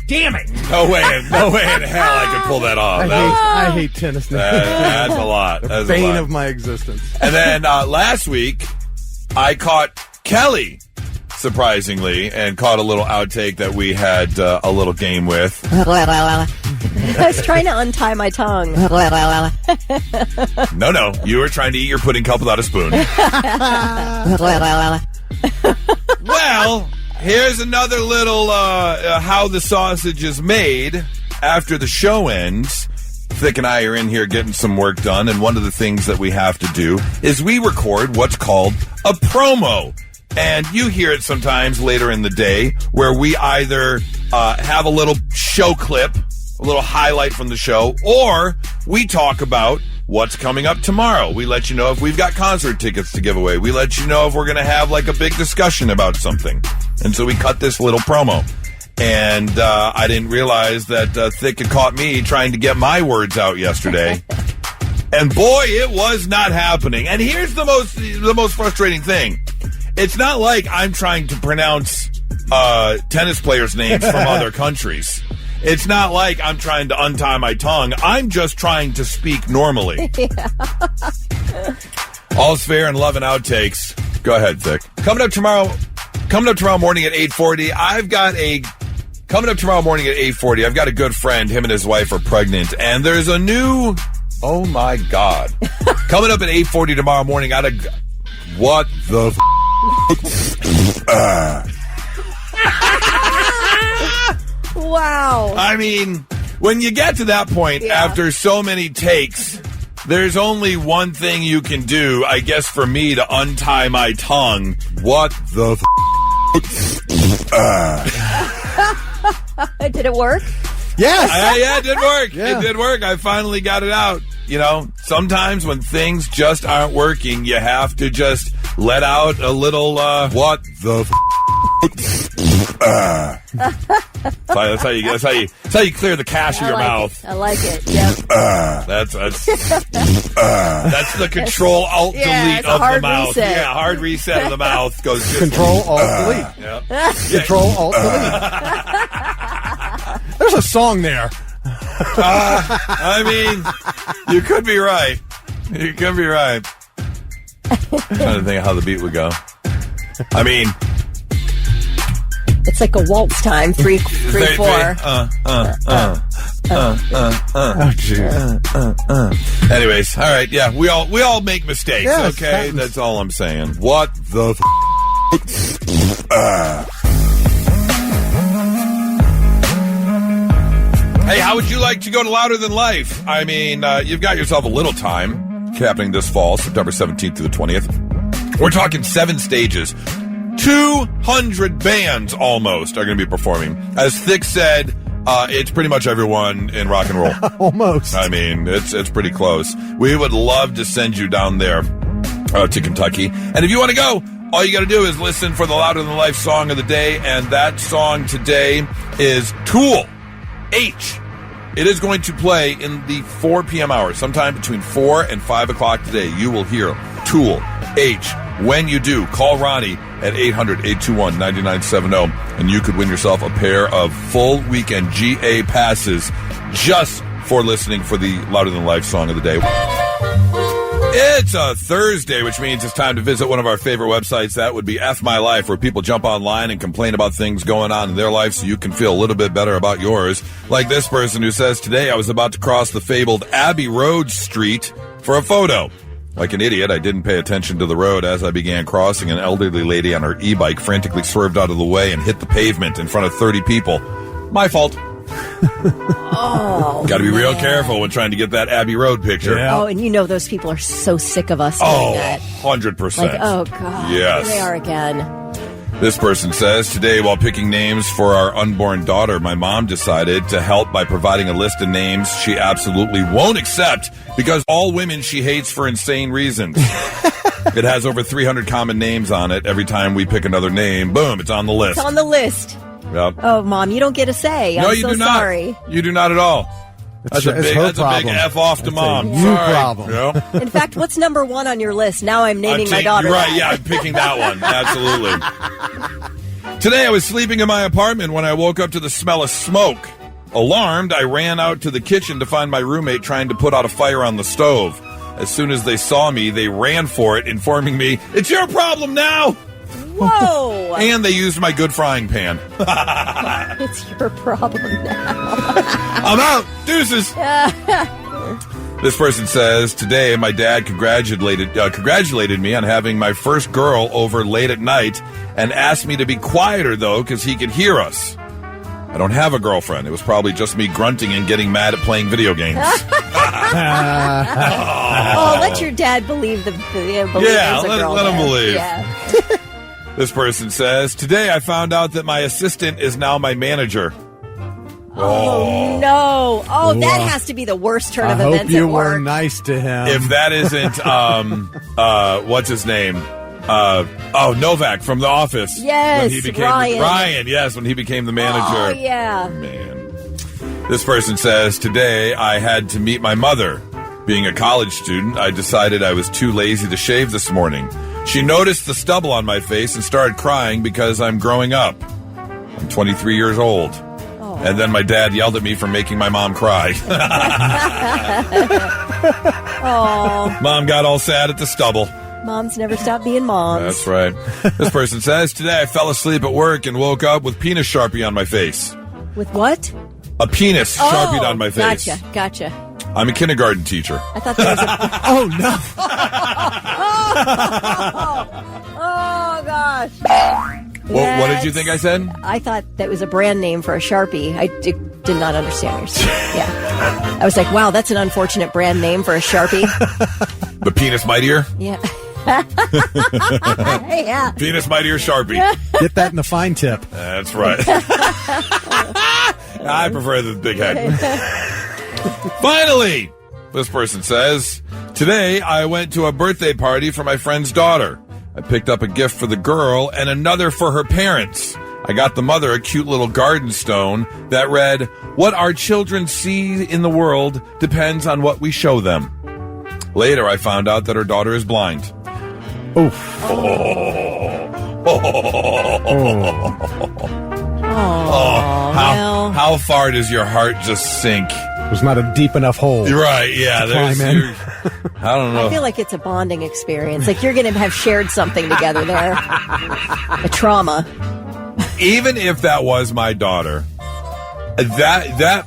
S1: Damn it! No way in hell I could pull that off.
S2: I hate tennis now.
S1: That's a lot. That's
S2: the bane
S1: a lot.
S2: of my existence.
S1: And then last week, I caught Kelly surprisingly, and caught a little outtake that we had a little game with.
S3: I was trying to untie my tongue.
S1: No, you were trying to eat your pudding cup without a spoon. Well, here's another little how the sausage is made after the show ends. Thick and I are in here getting some work done, and one of the things that we have to do is we record what's called a promo. And you hear it sometimes later in the day where we either have a little show clip, a little highlight from the show, or we talk about what's coming up tomorrow. We let you know if we've got concert tickets to give away. We let you know if we're going to have like a big discussion about something. And so we cut this little promo. And I didn't realize that Thick had caught me trying to get my words out yesterday. And boy, it was not happening. And here's the most frustrating thing. It's not like I'm trying to pronounce tennis players' names from other countries. It's not like I'm trying to untie my tongue. I'm just trying to speak normally. Yeah. All's fair in love and outtakes. Go ahead, Thick. Coming up tomorrow morning at 8:40, I've got a good friend. Him and his wife are pregnant, and there's a new, oh my God. Coming up at 8:40 tomorrow morning, what the
S3: Wow.
S1: I mean, when you get to that point, after so many takes, there's only one thing you can do, I guess, for me to untie my tongue. What the
S3: Did it work?
S2: Yes.
S1: Yeah, it did work.
S2: Yeah.
S1: It did work. I finally got it out. You know, sometimes when things just aren't working, you have to just let out a little, what the That's how you clear the cash of your mouth.
S3: I like it. Yep.
S1: That's the Control Alt Delete of the mouth.
S3: Reset.
S1: Yeah, hard reset of the mouth goes just
S2: Control Alt Delete.
S1: Yep.
S2: Control Alt Delete. There's a song there.
S1: I mean, you could be right. I'm trying to think of how the beat would go. I mean,
S3: it's like a waltz time. 3, 4.
S2: Oh, jeez.
S1: Anyways, all right, yeah, we all make mistakes.
S2: Yes,
S1: okay, that's all I'm saying. What the Hey, how would you like to go to Louder Than Life? I mean, you've got yourself a little time happening this fall, September 17th through the 20th. We're talking 7 stages. 200 bands almost are going to be performing. As Thick said, it's pretty much everyone in rock and roll.
S2: Almost.
S1: I mean, it's pretty close. We would love to send you down there to Kentucky. And if you want to go, all you got to do is listen for the Louder Than Life song of the day. And that song today is Tool. H. It is going to play in the 4 p.m. hour, sometime between 4 and 5 o'clock today. You will hear Tool, H. When you do, call Ronnie at 800-821-9970, and you could win yourself a pair of full weekend GA passes just for listening for the Louder Than Life song of the day. It's a Thursday, which means it's time to visit one of our favorite websites. That would be F My Life, where people jump online and complain about things going on in their life so you can feel a little bit better about yours. Like this person who says, today I was about to cross the fabled Abbey Road Street for a photo. Like an idiot, I didn't pay attention to the road. As I began crossing, an elderly lady on her e-bike frantically swerved out of the way and hit the pavement in front of 30 people. My fault.
S3: Oh,
S1: got to be real careful when trying to get that Abbey Road picture.
S2: Yeah.
S3: Oh, and you know those people are so sick of us doing that.
S1: 100%.
S3: Like, oh, God.
S1: Yes.
S3: Here they are again.
S1: This person says, today while picking names for our unborn daughter, my mom decided to help by providing a list of names she absolutely won't accept because all women she hates for insane reasons. It has over 300 common names on it. Every time we pick another name, boom, it's on the list.
S3: It's on the list.
S1: Yep.
S3: Oh, Mom, you don't get a say.
S1: No,
S3: I'm
S1: you
S3: so
S1: do not.
S3: sorry.
S1: You do not at all. That's a big F off to Mom.
S2: You problem.
S1: Yep.
S3: In fact, what's number 1 on your list? Now I'm naming my daughter.
S1: You're right,
S3: that.
S1: yeah, I'm picking that one. Absolutely. Today I was sleeping in my apartment when I woke up to the smell of smoke. Alarmed, I ran out to the kitchen to find my roommate trying to put out a fire on the stove. As soon as they saw me, they ran for it, informing me, it's your problem now!
S3: Whoa!
S1: And they used my good frying pan.
S3: It's your problem now.
S1: I'm out. Deuces. This person says, today my dad congratulated me on having my first girl over late at night and asked me to be quieter, though, because he could hear us. I don't have a girlfriend. It was probably just me grunting and getting mad at playing video games.
S3: Let your dad believe the believe
S1: yeah,
S3: there's a girl
S1: let him
S3: there.
S1: believe.
S3: Yeah.
S1: This person says, today I found out that my assistant is now my manager.
S3: Oh, no. Oh, that has to be the worst turn of
S2: I
S3: events
S2: hope you
S3: at work.
S2: were nice to him.
S1: If that isn't, what's his name? Novak from The Office.
S3: Yes,
S1: when he became
S3: Ryan.
S1: Yes, when he became the manager.
S3: Oh, yeah.
S1: Man. This person says, today I had to meet my mother. Being a college student, I decided I was too lazy to shave this morning. She noticed the stubble on my face and started crying because I'm growing up. I'm 23 years old. And then my dad yelled at me for making my mom cry. Mom got all sad at the stubble.
S3: Moms never stop being moms.
S1: That's right. This person says, today I fell asleep at work and woke up with penis Sharpie on my face.
S3: With what?
S1: A penis Sharpied on my face.
S3: Gotcha.
S1: I'm a kindergarten teacher.
S3: I thought there was a...
S2: Oh, no.
S3: Oh, gosh.
S1: Well, what did you think I said?
S3: I thought that was a brand name for a Sharpie. I did not understand what you're saying. Yeah. I was like, wow, that's an unfortunate brand name for a Sharpie.
S1: The penis mightier?
S3: Yeah. Yeah.
S1: Penis mightier Sharpie.
S2: Get that in the fine tip.
S1: That's right. I prefer the big head. Finally, this person says, today I went to a birthday party for my friend's daughter. I picked up a gift for the girl and another for her parents. I got the mother a cute little garden stone that read, what our children see in the world depends on what we show them. Later, I found out that her daughter is blind.
S2: Oof.
S1: How far does your heart just sink?
S2: There's not a deep enough hole.
S1: You're right, yeah.
S2: Climb in.
S1: I don't know.
S3: I feel like it's a bonding experience. Like you're going to have shared something together there. A trauma.
S1: Even if that was my daughter, that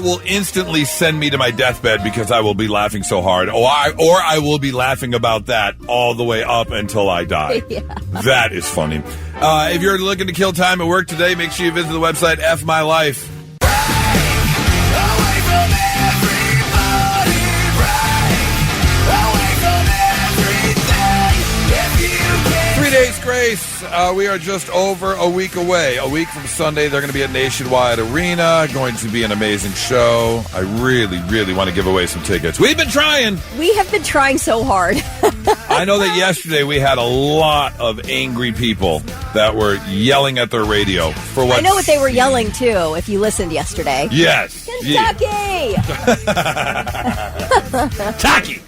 S1: will instantly send me to my deathbed because I will be laughing so hard, or I will be laughing about that all the way up until I die.
S3: Yeah.
S1: That is funny. If you're looking to kill time at work today, make sure you visit the website F My Life. 3 days grace. We are just over a week away. A week from Sunday, they're going to be at Nationwide Arena. Going to be an amazing show. I really, really want to give away some tickets. We've been trying.
S3: We have been trying so hard.
S1: I know that yesterday we had a lot of angry people that were yelling at their radio for what.
S3: I know what they were yelling too. If you listened yesterday.
S1: Yes.
S3: Kentucky.
S1: Kentucky.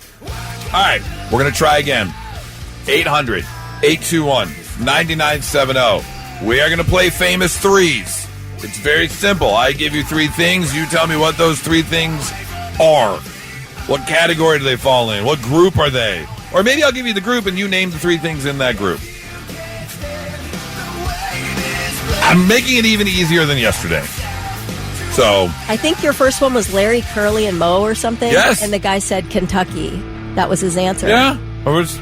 S1: All right, we're going to try again. 800-821-9970. We are going to play Famous Threes. It's very simple. I give you three things. You tell me what those three things are. What category do they fall in? What group are they? Or maybe I'll give you the group and you name the three things in that group. I'm making it even easier than yesterday. So
S3: I think your first one was Larry, Curly, and Moe or something.
S1: Yes.
S3: And the guy said Kentucky. That was his answer.
S1: yeah, it
S3: was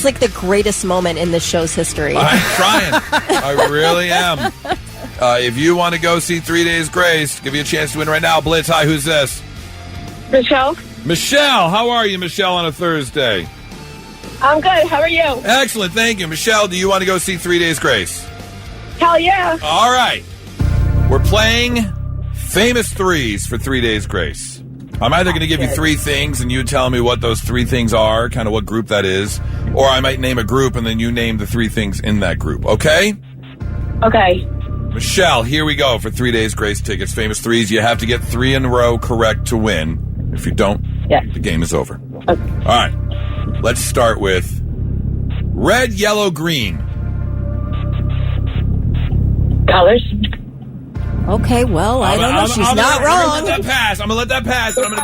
S3: like the greatest moment in this show's history.
S1: I'm trying. I really am. If you want to go see 3 Days Grace, give you a chance to win right now. Blitz, hi, who's this?
S8: Michelle.
S1: Michelle, how are you, Michelle, on a Thursday?
S8: I'm good. How are you?
S1: Excellent, thank you. Michelle, do you want to go see 3 Days Grace?
S8: Hell yeah.
S1: All right. We're playing Famous Threes for 3 Days Grace. I'm either going to give you three things and you tell me what those three things are, kind of what group that is, or I might name a group and then you name the three things in that group, okay?
S8: Okay.
S1: Michelle, here we go for 3 Days Grace tickets. Famous Threes, you have to get three in a row correct to win. If you don't, the game is over.
S8: Okay.
S1: All right. Let's start with red, yellow, green.
S8: Colors.
S3: Okay, well, I don't know. She's not wrong.
S1: I'm going to let that pass. I'm going to let that pass. And I'm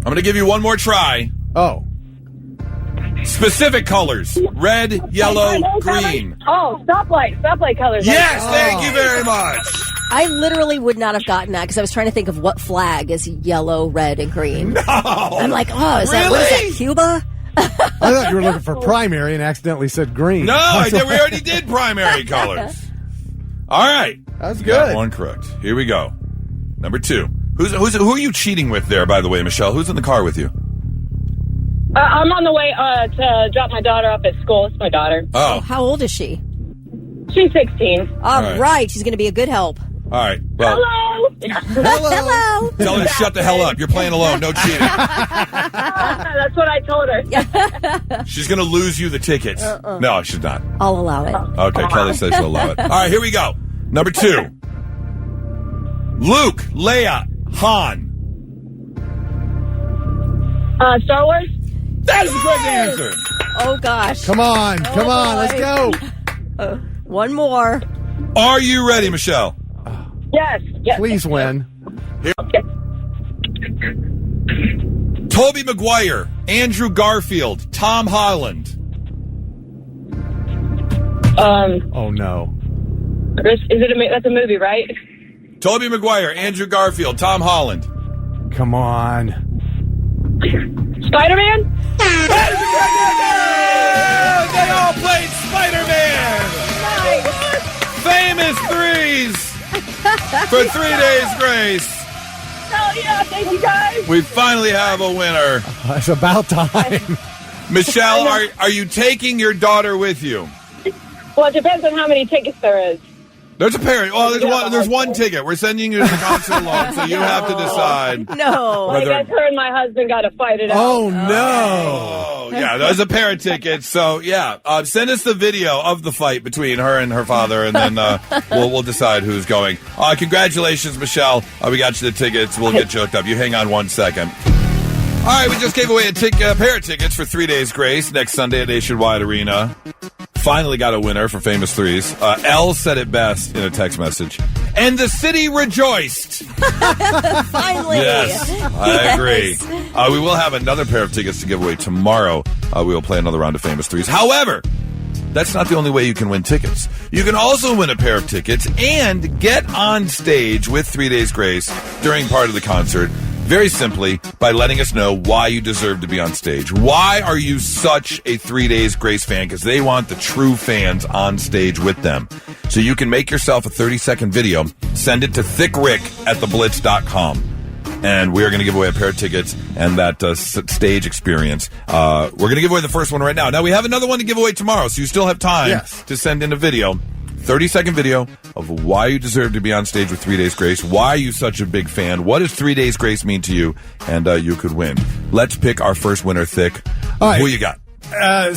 S1: going to give you one more try.
S2: Oh.
S1: Specific colors. Red, yellow, green.
S8: Oh, stoplight colors.
S1: Yes, thank you very much.
S3: I literally would not have gotten that because I was trying to think of what flag is yellow, red, and green.
S1: No.
S3: I'm like, what is
S1: Really?
S3: that, Cuba?
S2: I thought you were looking for primary and accidentally said green.
S1: No, we already did primary colors. All right.
S2: That's
S1: You got
S2: good.
S1: one correct. Here we go. Number 2. Who are you cheating with there, by the way, Michelle? Who's in the car with you?
S8: I'm on the way to drop my daughter off at school. It's my daughter.
S1: Oh.
S3: How old is she?
S8: She's 16.
S3: All
S1: right.
S3: right. She's going to be a good help.
S1: All right. Well,
S8: Hello.
S3: Hello.
S1: tell her to shut the hell up. You're playing alone. No cheating.
S8: That's what I told her.
S1: She's going to lose you the tickets. No, she's not.
S3: I'll allow it.
S1: Okay, Kelly says she'll allow it. All right, here we go. Number 2. Luke, Leia, Han.
S8: Star Wars?
S1: That is the correct answer.
S3: Oh, gosh.
S2: Come on. Come on. Let's go.
S3: One more.
S1: Are you ready, Michelle?
S8: Yes.
S2: Please win.
S1: Tobey Maguire, Andrew Garfield, Tom Holland.
S2: Oh, no.
S8: Is it that's a movie, right?
S1: Tobey Maguire, Andrew Garfield, Tom Holland.
S2: Come on.
S8: Spider-Man?
S1: That is the correct answer! They all played Spider-Man! Famous threes for 3 days grace.
S8: Hell yeah, thank you guys.
S1: We finally have a winner.
S2: It's about time.
S1: Michelle, are you taking your daughter with you?
S8: Well, it depends on how many tickets there is.
S1: There's a parent. Well, there's one ticket. We're sending you to the concert alone, so you have to decide.
S3: No.
S8: I guess her and my husband got to fight it out.
S2: Oh, no.
S1: Oh, yeah, there's a pair of tickets. So, yeah, send us the video of the fight between her and her father, and then we'll decide who's going. Congratulations, Michelle. We got you the tickets. We'll get you hooked up. You hang on 1 second. All right, we just gave away a pair of tickets for 3 days grace next Sunday at Nationwide Arena. Finally got a winner for Famous Threes. Elle said it best in a text message. And the city rejoiced.
S3: Finally.
S1: Yes, I agree. We will have another pair of tickets to give away tomorrow. We will play another round of Famous Threes. However, that's not the only way you can win tickets. You can also win a pair of tickets and get on stage with 3 Days Grace during part of the concert. Very simply, by letting us know why you deserve to be on stage. Why are you such a 3 Days Grace fan? Because they want the true fans on stage with them. So you can make yourself a 30-second video, send it to thickrick@theblitz.com. And we are going to give away a pair of tickets and that stage experience. We're going to give away the first one right now. Now, we have another one to give away tomorrow, so you still have time to send in a video. 30-second video of why you deserve to be on stage with 3 Days Grace. Why are you such a big fan? What does 3 Days Grace mean to you? And you could win. Let's pick our first winner, Thick.
S2: All right.
S1: Who you got?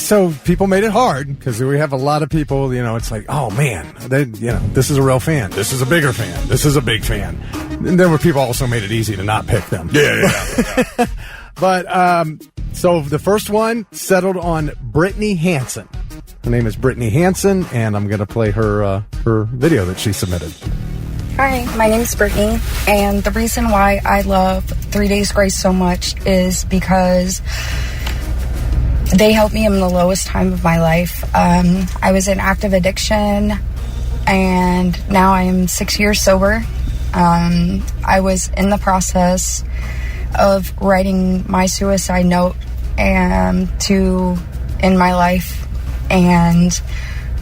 S2: So people made it hard because we have a lot of people, it's like, oh man, this is a real fan. This is a bigger fan. This is a big fan. And there were people also made it easy to not pick them.
S1: Yeah.
S2: But, so the first one settled on Brittany Hansen. Her name is Brittany Hansen, and I'm going to play her video that she submitted.
S9: Hi, my name is Brittany, and the reason why I love 3 Days Grace so much is because they helped me in the lowest time of my life. I was in active addiction, and now I am 6 years sober. I was in the process of writing my suicide note in my life, and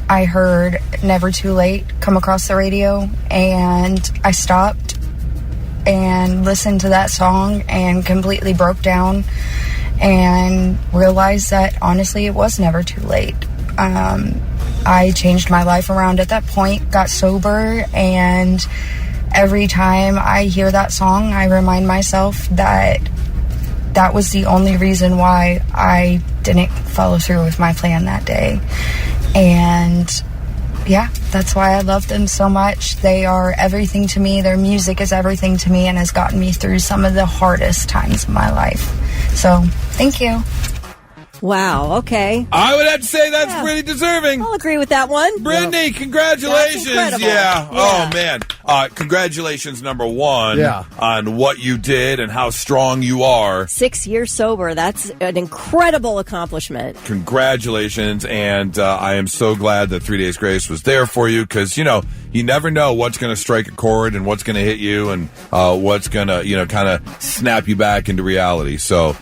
S9: I heard Never Too Late come across the radio, and I stopped and listened to that song and completely broke down and realized that honestly it was never too late. I changed my life around at that point, got sober, and every time I hear that song I remind myself that was the only reason why I didn't follow through with my plan that day. And yeah, that's why I love them so much. They are everything to me. Their music is everything to me and has gotten me through some of the hardest times of my life. So, thank you.
S3: Wow, okay.
S1: I would have to say that's pretty deserving.
S3: I'll agree with that one.
S1: Brittany, congratulations.
S3: That's incredible.
S1: Yeah. Oh, man. Congratulations, number one,
S2: Yeah.
S1: on what you did and how strong you are.
S3: 6 years sober. That's an incredible accomplishment.
S1: Congratulations, and I am so glad that 3 Days Grace was there for you because, you never know what's going to strike a chord and what's going to hit you and what's going to, kind of snap you back into reality. So,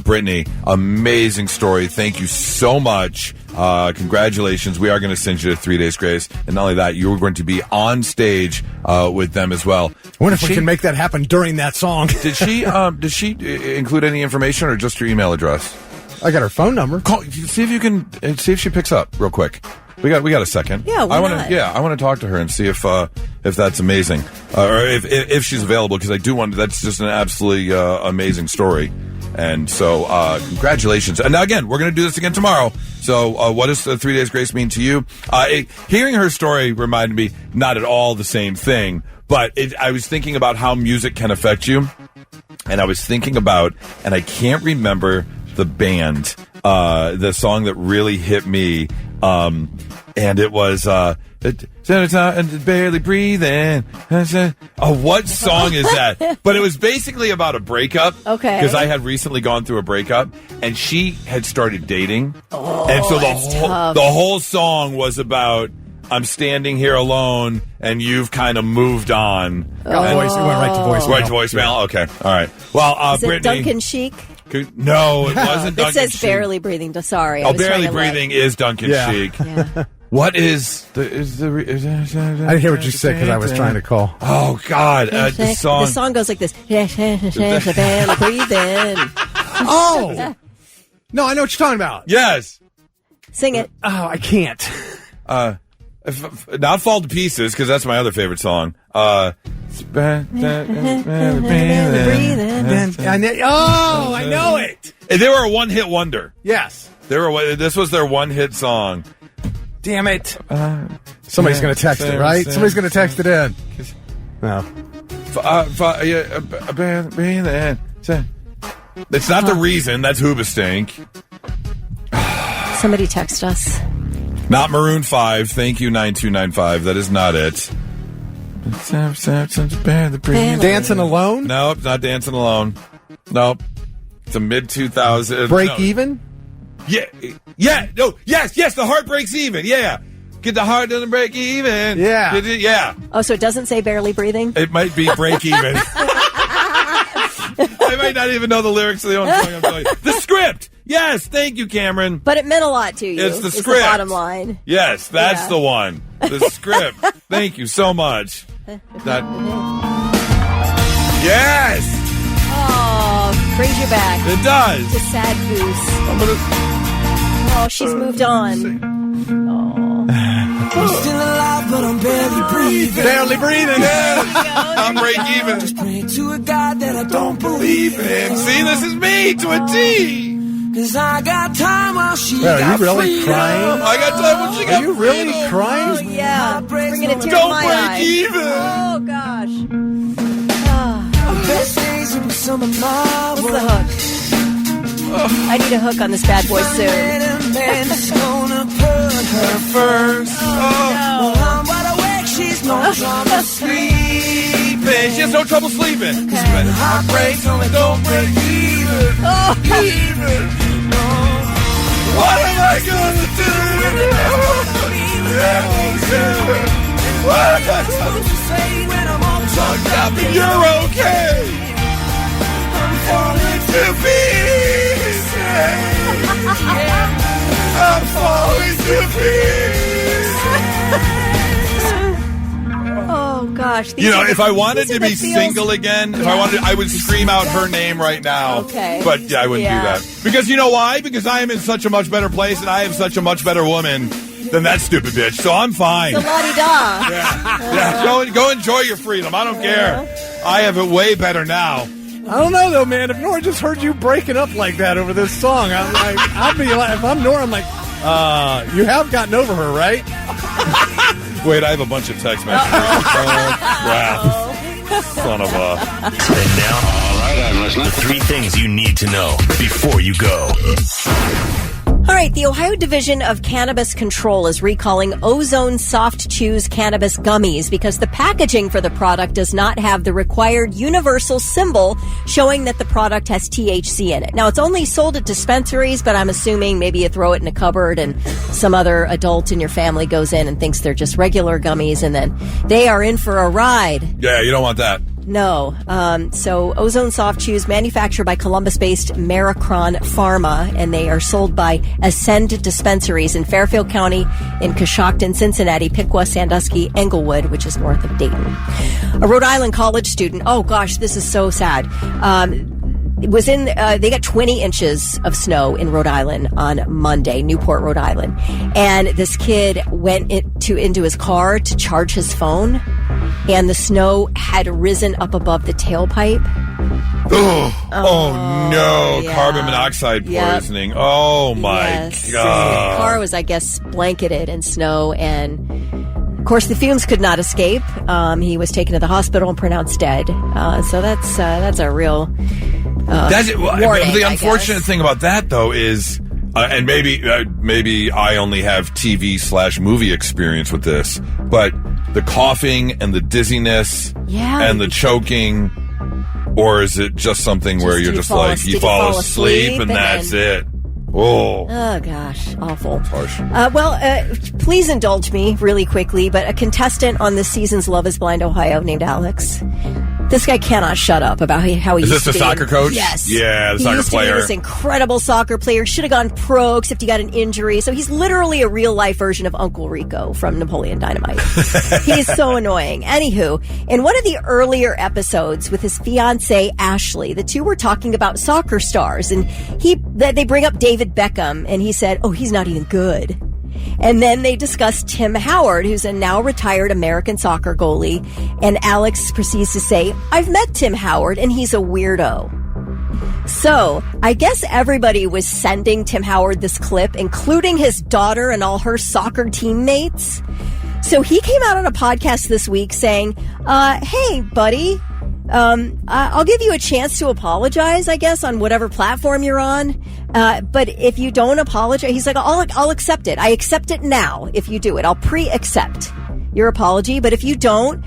S1: Brittany, amazing story. Thank you so much. Congratulations. We are going to send you to 3 Days Grace. And not only that, you're going to be on stage with them as well.
S2: I wonder if we can make that happen during that song.
S1: Did she include any information or just your email address?
S2: I got her phone number.
S1: See if she picks up real quick. We got a second.
S3: Yeah, why not?
S1: I want to talk to her and see if that's amazing, or if she's available, because I do want. That's just an absolutely amazing story, and so congratulations. And now again, we're going to do this again tomorrow. So what does 3 Days Grace mean to you? Hearing her story reminded me not at all the same thing, but I was thinking about how music can affect you, and I was thinking about, and I can't remember the band, the song that really hit me. And it was barely breathing. Oh, what song is that? But it was basically about a breakup.
S3: Okay.
S1: Because I had recently gone through a breakup, and she had started dating.
S3: Oh,
S1: and so
S3: tough.
S1: the whole song was about, I'm standing here alone, and you've kind of moved on.
S2: It went right to voicemail.
S1: Right to voicemail? Okay. All right. Well,
S3: Is it
S1: Brittany.
S3: Duncan Chic?
S1: No, it wasn't Duncan
S3: It says
S1: Chic.
S3: barely breathing. Sorry. I
S1: Oh,
S3: was trying
S1: barely
S3: to
S1: breathing is Duncan Chic.
S3: Yeah.
S1: What is the?
S2: I didn't hear what you said because I was trying to call.
S1: Oh God, the song.
S3: The song goes like this. Barely breathing.
S2: Oh, no, I know what you're talking about.
S1: Yes.
S3: Sing it.
S2: Oh, I can't.
S1: Not Fall to Pieces, because that's my other favorite song.
S3: Breathing.
S2: I know it.
S1: They were a one-hit wonder.
S2: Yes.
S1: This was their one-hit song.
S2: Damn it. Somebody's going to text it, right? Somebody's going to text it in. No.
S1: It's not The Reason. That's Hoobastink.
S3: Somebody text us.
S1: Not Maroon 5. Thank you, 9295. That is not it.
S2: Dancing Alone?
S1: Nope, not Dancing Alone. Nope. It's a mid-2000s.
S2: Break Even?
S1: Yeah. No. Yes. The heart breaks even. Yeah. Get the heart doesn't break even.
S2: Yeah.
S1: Yeah.
S3: Oh, so it doesn't say barely breathing?
S1: It might be break even. I might not even know the lyrics of the only song I'm telling you. The script. Yes. Thank you, Cameron.
S3: But it meant a lot to you.
S1: It's the script.
S3: The bottom line.
S1: Yes, that's the one. The script. Thank you so much. Yes.
S3: Oh, brings you back.
S1: It does.
S3: To sad Goose. Oh, she's moved on.
S10: I'm still alive, but I'm barely breathing.
S2: Barely breathing.
S1: I'm break even.
S10: Just praying to a God that I don't believe in.
S1: See, this is me to a T.
S10: Cause I got time while she
S2: Are
S10: got
S2: you really
S10: freedom.
S2: crying?
S1: I got time when she got
S2: Are you really
S1: freedom.
S2: crying?
S3: Oh, yeah. Bringing a tear to
S1: Don't
S3: my
S1: break
S3: eye.
S1: even.
S3: Oh, gosh.
S10: Best days in some of my
S3: What's the hook? I need a hook on this bad boy soon.
S10: man's gonna put her first. Well, I'm wide awake, she's no trouble sleeping.
S1: She has no trouble sleeping.
S10: When heart breaks, only don't break even. Even. No.
S1: What am I gonna do? What am I supposed to say when I'm all tucked up and you're okay? I'm falling to pieces. I'm falling to pieces.
S3: Oh, gosh.
S1: You know, if I wanted
S3: these
S1: to
S3: are
S1: be
S3: the feels-
S1: single again, if I wanted, I would scream out her name right now.
S3: Okay.
S1: But yeah, I wouldn't do that. Because you know why? Because I am in such a much better place and I am such a much better woman than that stupid bitch. So I'm fine.
S3: The la-di-da.
S1: Yeah. Go enjoy your freedom. I don't care. I have it way better now.
S2: I don't know though, man. If Nora just heard you breaking up like that over this song, I'm like, I'll be like, if I'm Nora, I'm like, you have gotten over her, right?
S1: Wait, I have a bunch of text messages. Crap. Son of a.
S5: And now, all right, I'm listening. The 3 things you need to know before you go.
S3: All right, the Ohio Division of Cannabis Control is recalling Ozone Soft Chews cannabis gummies because the packaging for the product does not have the required universal symbol showing that the product has THC in it. Now, it's only sold at dispensaries, but I'm assuming maybe you throw it in a cupboard and some other adult in your family goes in and thinks they're just regular gummies, and then they are in for a ride.
S1: Yeah, you don't want that.
S3: No. So Ozone Soft Chews, manufactured by Columbus-based Maricron Pharma, and they are sold by Ascend Dispensaries in Fairfield County, in Coshocton, Cincinnati, Piqua, Sandusky, Englewood, which is north of Dayton. A Rhode Island college student, oh gosh, this is so sad, was in, they got 20 inches of snow in Rhode Island on Monday, Newport, Rhode Island. And this kid went into his car to charge his phone, and the snow had risen up above the tailpipe.
S1: Oh no,
S3: yeah.
S1: carbon monoxide poisoning. Yep. Oh my God.
S3: The car was, I guess, blanketed in snow, and of course the fumes could not escape. He was taken to the hospital and pronounced dead. So that's a real warning,
S1: the unfortunate thing about that, though, is, and maybe I only have TV/movie experience with this, but the coughing and the dizziness and the choking, or is it just something where you're just like, you fall asleep and that's it? Oh
S3: gosh, awful.
S1: Harsh.
S3: Please indulge me really quickly, but a contestant on this season's Love is Blind Ohio named Alex. This guy cannot shut up about how he
S1: is
S3: used
S1: this
S3: to
S1: the
S3: be.
S1: soccer coach?
S3: Yes.
S1: Yeah, the
S3: he
S1: soccer
S3: used
S1: player.
S3: To be this incredible soccer player. Should have gone pro, except he got an injury. So he's literally a real-life version of Uncle Rico from Napoleon Dynamite. He's so annoying. Anywho, in one of the earlier episodes with his fiancée, Ashley, the two were talking about soccer stars, and they bring up David Beckham, and he said, oh, he's not even good. And then they discussed Tim Howard, who's a now retired American soccer goalie. And Alex proceeds to say, I've met Tim Howard, and he's a weirdo. So I guess everybody was sending Tim Howard this clip, including his daughter and all her soccer teammates. So he came out on a podcast this week saying, hey, buddy, I'll give you a chance to apologize, I guess, on whatever platform you're on. But if you don't apologize, he's like, I'll accept it. I accept it now if you do it. I'll pre-accept your apology. But if you don't,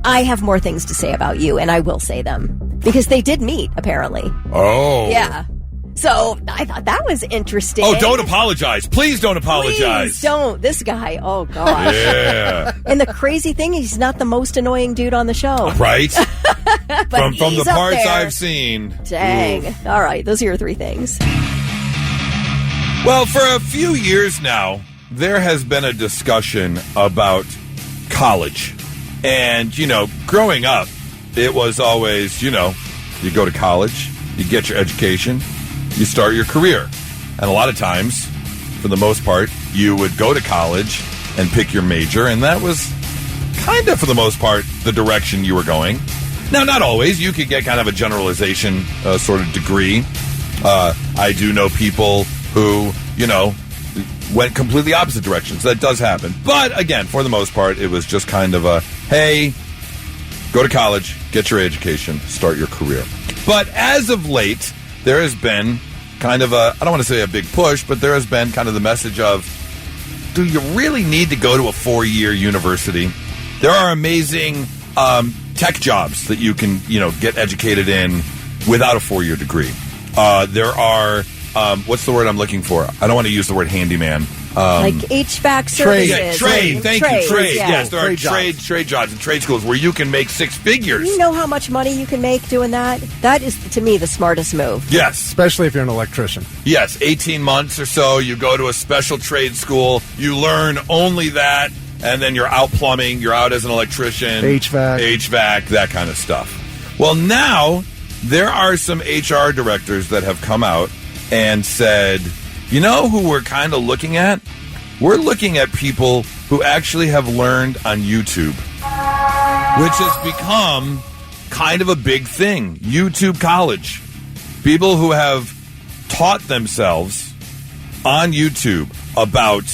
S3: I have more things to say about you, and I will say them. Because they did meet, apparently.
S1: Oh.
S3: Yeah. So I thought that was interesting.
S1: Oh, don't apologize. Please don't apologize.
S3: Please don't. This guy, oh gosh.
S1: Yeah.
S3: And the crazy thing, he's not the most annoying dude on the show.
S1: Right?
S3: But
S1: from the
S3: he's up
S1: parts
S3: there.
S1: I've seen.
S3: Dang.
S1: Oof.
S3: All right, those are your three things.
S1: Well, for a few years now, there has been a discussion about college. And, growing up, it was always, you go to college, you get your education, you start your career. And a lot of times, for the most part, you would go to college and pick your major, and that was kind of, for the most part, the direction you were going. Now, not always. You could get kind of a generalization sort of degree. I do know people who, went completely opposite directions. That does happen. But, again, for the most part, it was just kind of a, hey, go to college, get your education, start your career. But as of late, there has been kind of I don't want to say a big push, but there has been kind of the message of, do you really need to go to a 4-year university? There are amazing tech jobs that you can, get educated in without a 4-year degree. There are, what's the word I'm looking for? I don't want to use the word handyman.
S3: Like HVAC services.
S1: Yeah, trade. Thank you. Trade.
S3: Yeah.
S1: Yes, there are trade jobs and trade schools where you can make 6 figures.
S3: You know how much money you can make doing that? That is, to me, the smartest move.
S1: Yes.
S2: Especially if you're an electrician.
S1: Yes, 18 months or so, you go to a special trade school, you learn only that, and then you're out plumbing, you're out as an electrician. HVAC, that kind of stuff. Well, now, there are some HR directors that have come out and said, you know who we're kind of looking at? We're looking at people who actually have learned on YouTube, which has become kind of a big thing. YouTube College. People who have taught themselves on YouTube about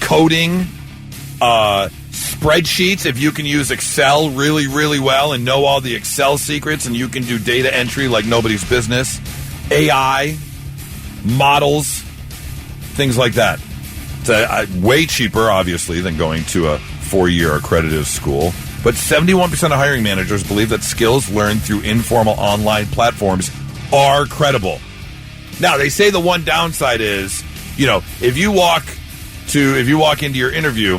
S1: coding, spreadsheets, if you can use Excel really, really well and know all the Excel secrets and you can do data entry like nobody's business, AI, models, things like that. It's way cheaper, obviously, than going to a 4-year accredited school. But 71% of hiring managers believe that skills learned through informal online platforms are credible. Now, they say the one downside is, if you walk into your interview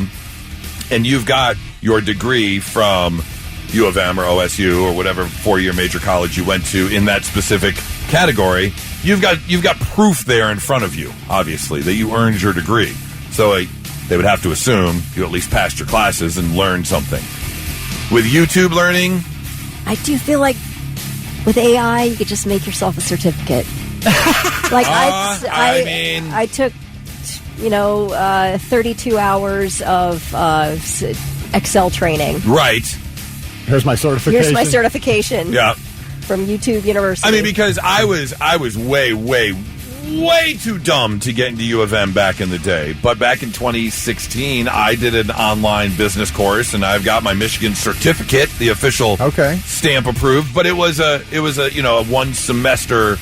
S1: and you've got your degree from U of M or OSU or whatever 4-year major college you went to in that specific category, you've got proof there in front of you, obviously, that you earned your degree. So they would have to assume you at least passed your classes and learned something. With YouTube learning,
S3: I do feel like with AI, you could just make yourself a certificate. Like I took, 32 hours of Excel training.
S1: Right.
S2: Here's my certification.
S1: Yeah.
S3: From YouTube University.
S1: I mean, because I was way too dumb to get into U of M back in the day. But back in 2016, I did an online business course, and I've got my Michigan certificate, the official stamp approved. But it was a 1 semester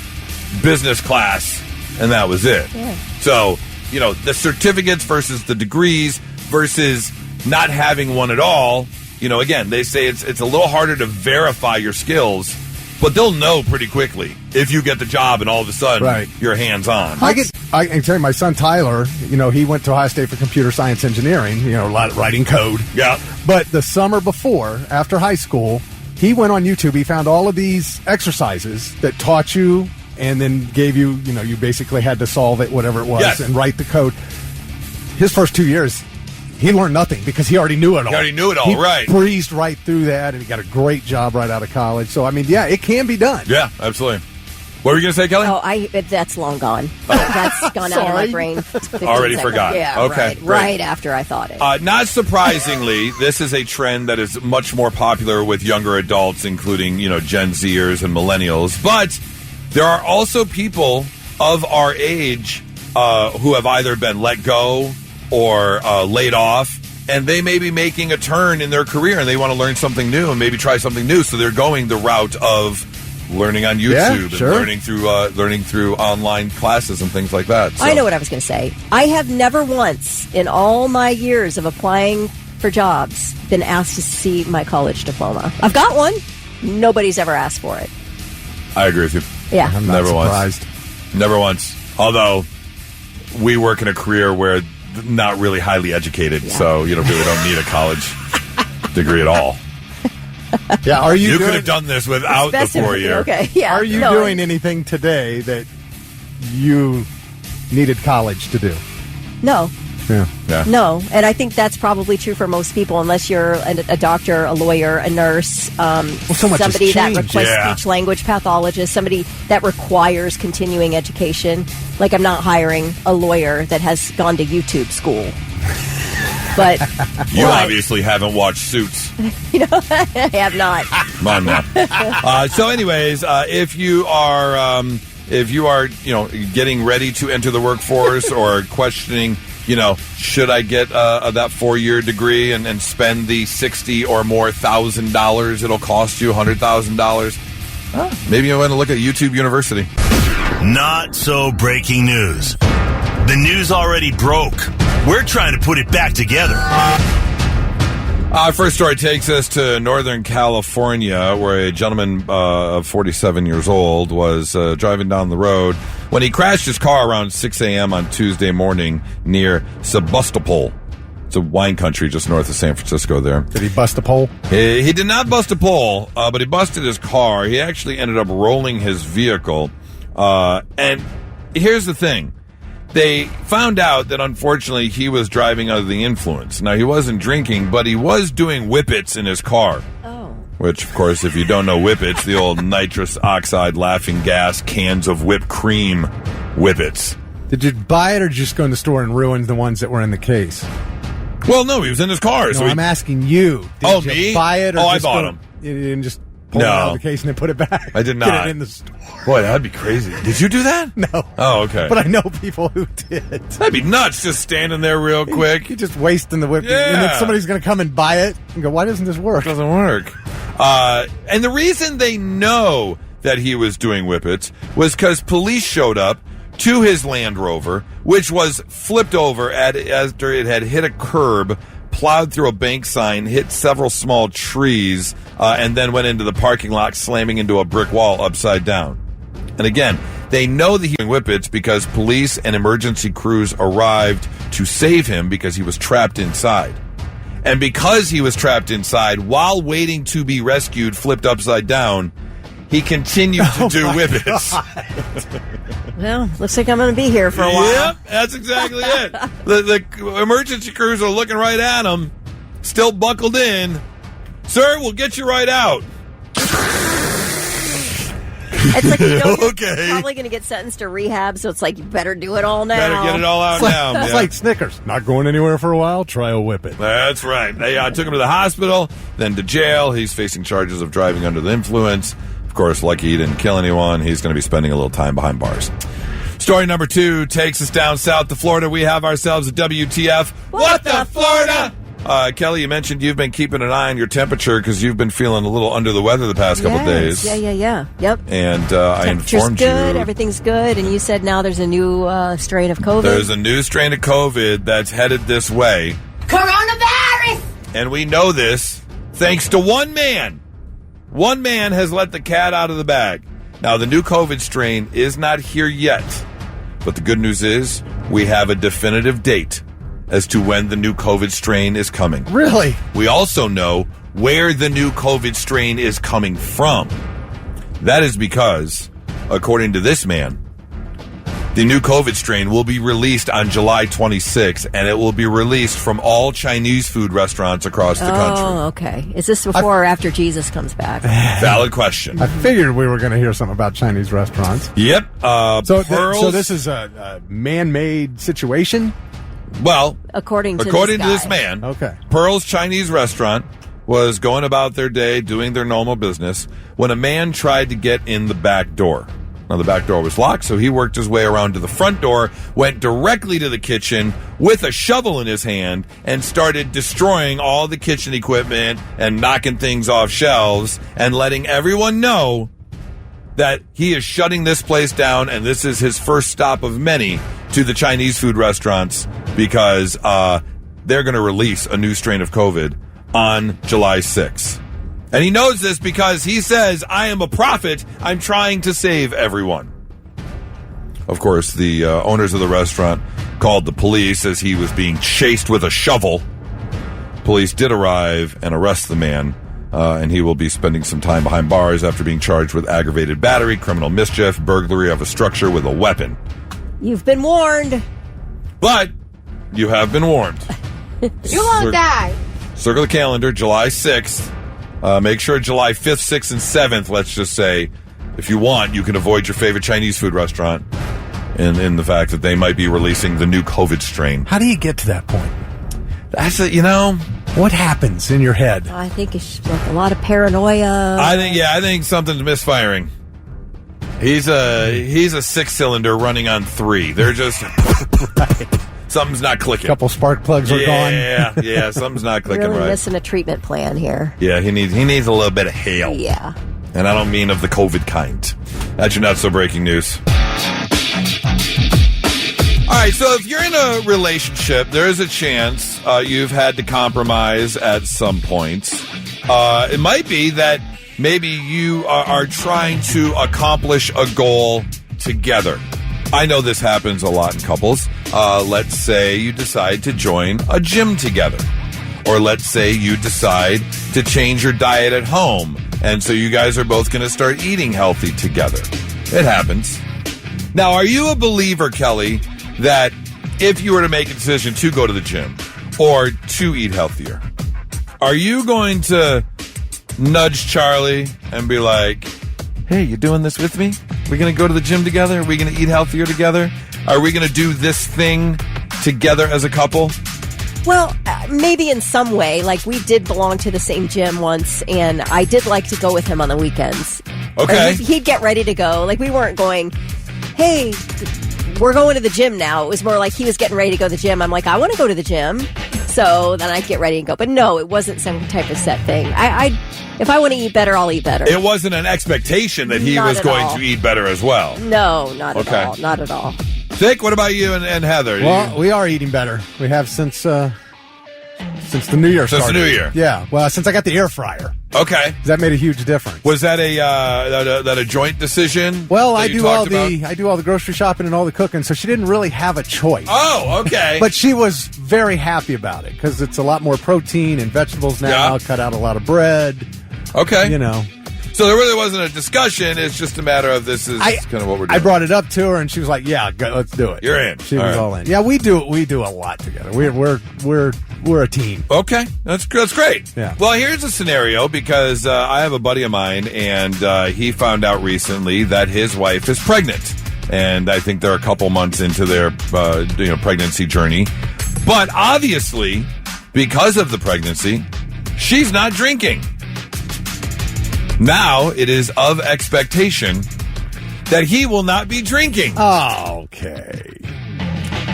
S1: business class, and that was it.
S3: Yeah.
S1: So, the certificates versus the degrees versus not having one at all. Again, they say it's a little harder to verify your skills. But they'll know pretty quickly if you get the job and all of a sudden you're hands-on.
S2: I can tell you, my son Tyler, he went to Ohio State for computer science engineering, a lot of writing code.
S1: Yeah.
S2: But the summer before, after high school, he went on YouTube. He found all of these exercises that taught you and then gave you, you basically had to solve it, whatever it was, and write the code. His first 2 years, he learned nothing because he already knew it all.
S1: He
S2: right. Breezed right through that, and he got a great job right out of college. So, I mean, yeah, it can be done.
S1: Yeah, absolutely. What were you going to say, Kelly?
S3: Oh, that's long gone. That's gone out of my brain.
S1: Already forgot.
S3: Yeah,
S1: okay.
S3: Right after I thought it.
S1: Not surprisingly, this is a trend that is much more popular with younger adults, including, Gen Zers and millennials. But there are also people of our age who have either been let go or laid off, and they may be making a turn in their career, and they want to learn something new and maybe try something new. So they're going the route of learning on YouTube and learning through online classes and things like that. So.
S3: I know what I was going to say. I have never once in all my years of applying for jobs been asked to see my college diploma. I've got one. Nobody's ever asked for it.
S1: I agree with you.
S3: Yeah.
S2: I'm not surprised.
S1: Never once. Although we work in a career where not really highly educated, so you really don't need a college degree at all.
S2: Yeah,
S1: you could have done this without the 4-year.
S3: Okay, yeah.
S2: Are you doing anything today that you needed college to do?
S3: No.
S2: Yeah.
S3: No, and I think that's probably true for most people, unless you're a doctor, a lawyer, a nurse, somebody that requests speech language pathologist, somebody that requires continuing education. Like, I'm not hiring a lawyer that has gone to YouTube school. But
S1: you obviously haven't watched Suits.
S3: I have not.
S1: Come on now. So, anyways, if you are getting ready to enter the workforce or questioning, should I get that 4-year degree and spend the $60,000 or more it'll cost you $100,000? Maybe you want to look at YouTube University.
S5: Not so breaking news. The news already broke. We're trying to put it back together.
S1: Our first story takes us to Northern California, where a gentleman of 47 years old was driving down the road when he crashed his car around 6 a.m. on Tuesday morning near Sebastopol. It's a wine country just north of San Francisco there.
S2: Did he bust a pole?
S1: He did not bust a pole, but he busted his car. He actually ended up rolling his vehicle. And here's the thing. They found out that, unfortunately, he was driving under the influence. Now, he wasn't drinking, but he was doing whippets in his car.
S3: Oh.
S1: Which, of course, if you don't know whippets, the old nitrous oxide laughing gas cans of whipped cream whippets.
S2: Did you buy it or just go in the store and ruin the ones that were in the case?
S1: Well, no, he was in his car.
S2: No,
S1: so
S2: I'm asking you. Did you
S1: me?
S2: buy it? Or
S1: I bought them.
S2: You didn't just pull it out of the case and then put it back?
S1: I did not.
S2: Get it in the store.
S1: Boy, that'd be crazy. Did you do that?
S2: No.
S1: Oh, okay.
S2: But I know people who did.
S1: That'd be nuts, just standing there real quick.
S2: You're just wasting the whip.
S1: Yeah.
S2: And then somebody's going to come and buy it and go, why doesn't this work?
S1: It doesn't work. And the reason they know that he was doing whippets was because police showed up to his Land Rover, which was flipped over after it had hit a curb, plowed through a bank sign, hit several small trees, and then went into the parking lot, slamming into a brick wall upside down. And again, they know that he was whippets because police and emergency crews arrived to save him because he was trapped inside. And because he was trapped inside, while waiting to be rescued, flipped upside down, he continued to do whippets.
S3: Well, looks like I'm going to be here for a while.
S1: Yep, that's exactly it. The emergency crews are looking right at him, still buckled in. Sir, we'll get you right out.
S3: It's like, you're
S1: Okay.
S3: probably going to get sentenced to rehab, so it's like, you better do it all now.
S1: Better get it all out now.
S2: It's like Snickers. Not going anywhere for a while. Try a whippet.
S1: That's right. They took him to the hospital, then to jail. He's facing charges of driving under the influence. Of course, lucky he didn't kill anyone. He's going to be spending a little time behind bars. Story number 2 takes us down south to Florida. We have ourselves a WTF. What the Florida? Kelly, you mentioned you've been keeping an eye on your temperature because you've been feeling a little under the weather the past couple days.
S3: Yeah. Yep.
S1: And I informed
S3: good.
S1: you.
S3: Everything's good. And you said now there's a new strain of COVID.
S1: There's a new strain of COVID that's headed this way.
S3: Coronavirus!
S1: And we know this thanks to one man. One man has let the cat out of the bag. Now, the new COVID strain is not here yet. But the good news is we have a definitive date as to when the new COVID strain is coming.
S2: Really?
S1: We also know where the new COVID strain is coming from. That is because, according to this man, the new COVID strain will be released on July 26th, and it will be released from all Chinese food restaurants across the country.
S3: Oh, okay. Is this before or after Jesus comes back?
S1: Valid question.
S2: I figured we were going to hear something about Chinese restaurants.
S1: Yep.
S2: So this is a man-made situation?
S1: Well,
S3: according to
S1: this man,
S2: okay.
S1: Pearl's Chinese restaurant was going about their day, doing their normal business, when a man tried to get in the back door. Now, the back door was locked, so he worked his way around to the front door, went directly to the kitchen with a shovel in his hand, and started destroying all the kitchen equipment and knocking things off shelves and letting everyone know that he is shutting this place down, and this is his first stop of many to the Chinese food restaurants because they're going to release a new strain of COVID on July 6th. And he knows this because he says, I am a prophet. I'm trying to save everyone. Of course, the owners of the restaurant called the police as he was being chased with a shovel. Police did arrive and arrest the man, and he will be spending some time behind bars after being charged with aggravated battery, criminal mischief, burglary of a structure with a weapon.
S3: You've been warned.
S1: But you have been warned.
S3: You won't die.
S1: Circle the calendar, July 6th. Make sure July 5th, 6th, and 7th, let's just say, if you want, you can avoid your favorite Chinese food restaurant in the fact that they might be releasing the new COVID strain.
S2: How do you get to that point?
S1: That's it, you know.
S2: What happens in your head?
S3: I think it's like a lot of paranoia.
S1: I think something's misfiring. He's a 6-cylinder running on 3. They're just something's not clicking.
S2: A couple spark plugs are gone.
S1: Yeah, something's not clicking
S3: really
S1: right.
S3: Missing a treatment plan here.
S1: Yeah, he needs a little bit of help.
S3: Yeah.
S1: And I don't mean of the COVID kind. That's your not so breaking news. All right, so if you're in a relationship, there is a chance you've had to compromise at some point. It might be that maybe you are trying to accomplish a goal together. I know this happens a lot in couples. Let's say you decide to join a gym together. Or let's say you decide to change your diet at home. And so you guys are both going to start eating healthy together. It happens. Now, are you a believer, Kelly, that if you were to make a decision to go to the gym or to eat healthier, are you going to nudge Charlie and be like, hey, you doing this with me? We're going to go to the gym together? Are we going to eat healthier together? Are we going to do this thing together as a couple?
S3: Well, maybe in some way. Like, we did belong to the same gym once, and I did like to go with him on the weekends.
S1: Okay.
S3: He'd get ready to go. Like, we weren't going, hey, we're going to the gym now. It was more like he was getting ready to go to the gym. I'm like, I want to go to the gym. So then I'd get ready and go. But no, it wasn't some type of set thing. If I want to eat better, I'll eat better.
S1: It wasn't an expectation that he was going to eat better as well.
S3: No, not at all. Not at all.
S1: Dick, what about you and Heather?
S2: Well, we are eating better. We have since the New Year started.
S1: Since the New Year.
S2: Yeah. Well, since I got the air fryer.
S1: Okay.
S2: That made a huge difference.
S1: Was that a joint decision?
S2: Well, I do all the grocery shopping and all the cooking, so she didn't really have a choice.
S1: Oh, okay.
S2: But she was very happy about it because it's a lot more protein and vegetables now. Cut out a lot of bread.
S1: Okay.
S2: You know.
S1: So there really wasn't a discussion. It's just a matter of this is kind of what we're doing.
S2: I brought it up to her, and she was like, "Yeah, let's do it."
S1: You're in.
S2: She was all in. Yeah, we do a lot together. We're a team.
S1: Okay, that's great.
S2: Yeah.
S1: Well, here's a scenario because I have a buddy of mine, and he found out recently that his wife is pregnant, and I think they're a couple months into their pregnancy journey. But obviously, because of the pregnancy, she's not drinking. Now it is of expectation that he will not be drinking.
S2: Okay.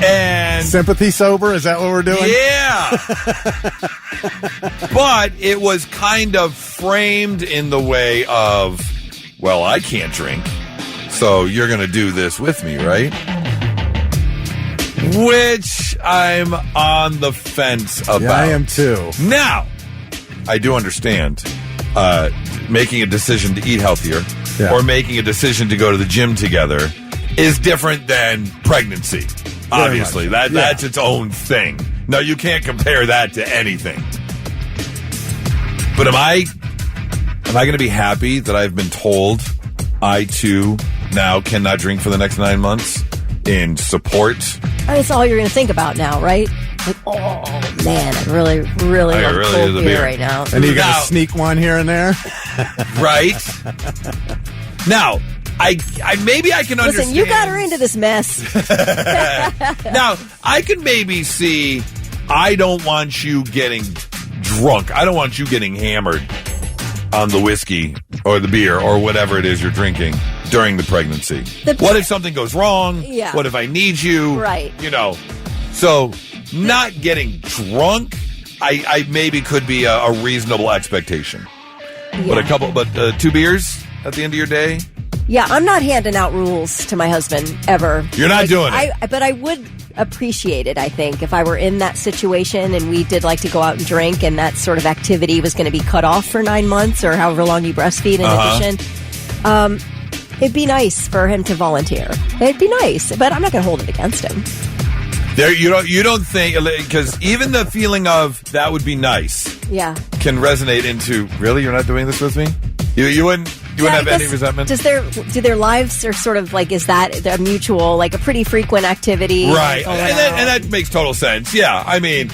S1: And
S2: sympathy sober, is that what we're doing?
S1: Yeah. But it was kind of framed in the way of, well, I can't drink, so you're going to do this with me, right? Which I'm on the fence about.
S2: Yeah, I am too.
S1: Now, I do understand making a decision to eat healthier or making a decision to go to the gym together is different than pregnancy. Obviously, that's its own thing. No, you can't compare that to anything. But am I going to be happy that I've been told I too now cannot drink for the next 9 months in support?
S3: That's all you're going to think about now, right? Like, oh man, I really love cold beer right now.
S2: And you got to sneak one here and there,
S1: right? Now, I maybe I can understand.
S3: Listen, you got her into this mess.
S1: Now, I can maybe see. I don't want you getting drunk. I don't want you getting hammered on the whiskey or the beer or whatever it is you're drinking during the pregnancy. What if something goes wrong?
S3: Yeah.
S1: What if I need you?
S3: Right.
S1: So not getting drunk, I maybe could be a reasonable expectation.
S3: Yeah.
S1: But 2 beers at the end of your day?
S3: Yeah, I'm not handing out rules to my husband ever.
S1: You're not doing it.
S3: But I would appreciate it, I think, if I were in that situation and we did like to go out and drink and that sort of activity was going to be cut off for 9 months or however long you breastfeed in addition. It'd be nice for him to volunteer. It'd be nice, but I'm not going to hold it against him.
S1: There, you don't think, because even the feeling of that would be nice, can resonate into, really, you're not doing this with me? You wouldn't have any resentment?
S3: Do their lives are sort of like, is that a mutual, like a pretty frequent activity?
S1: Right, and that makes total sense. Yeah, I mean,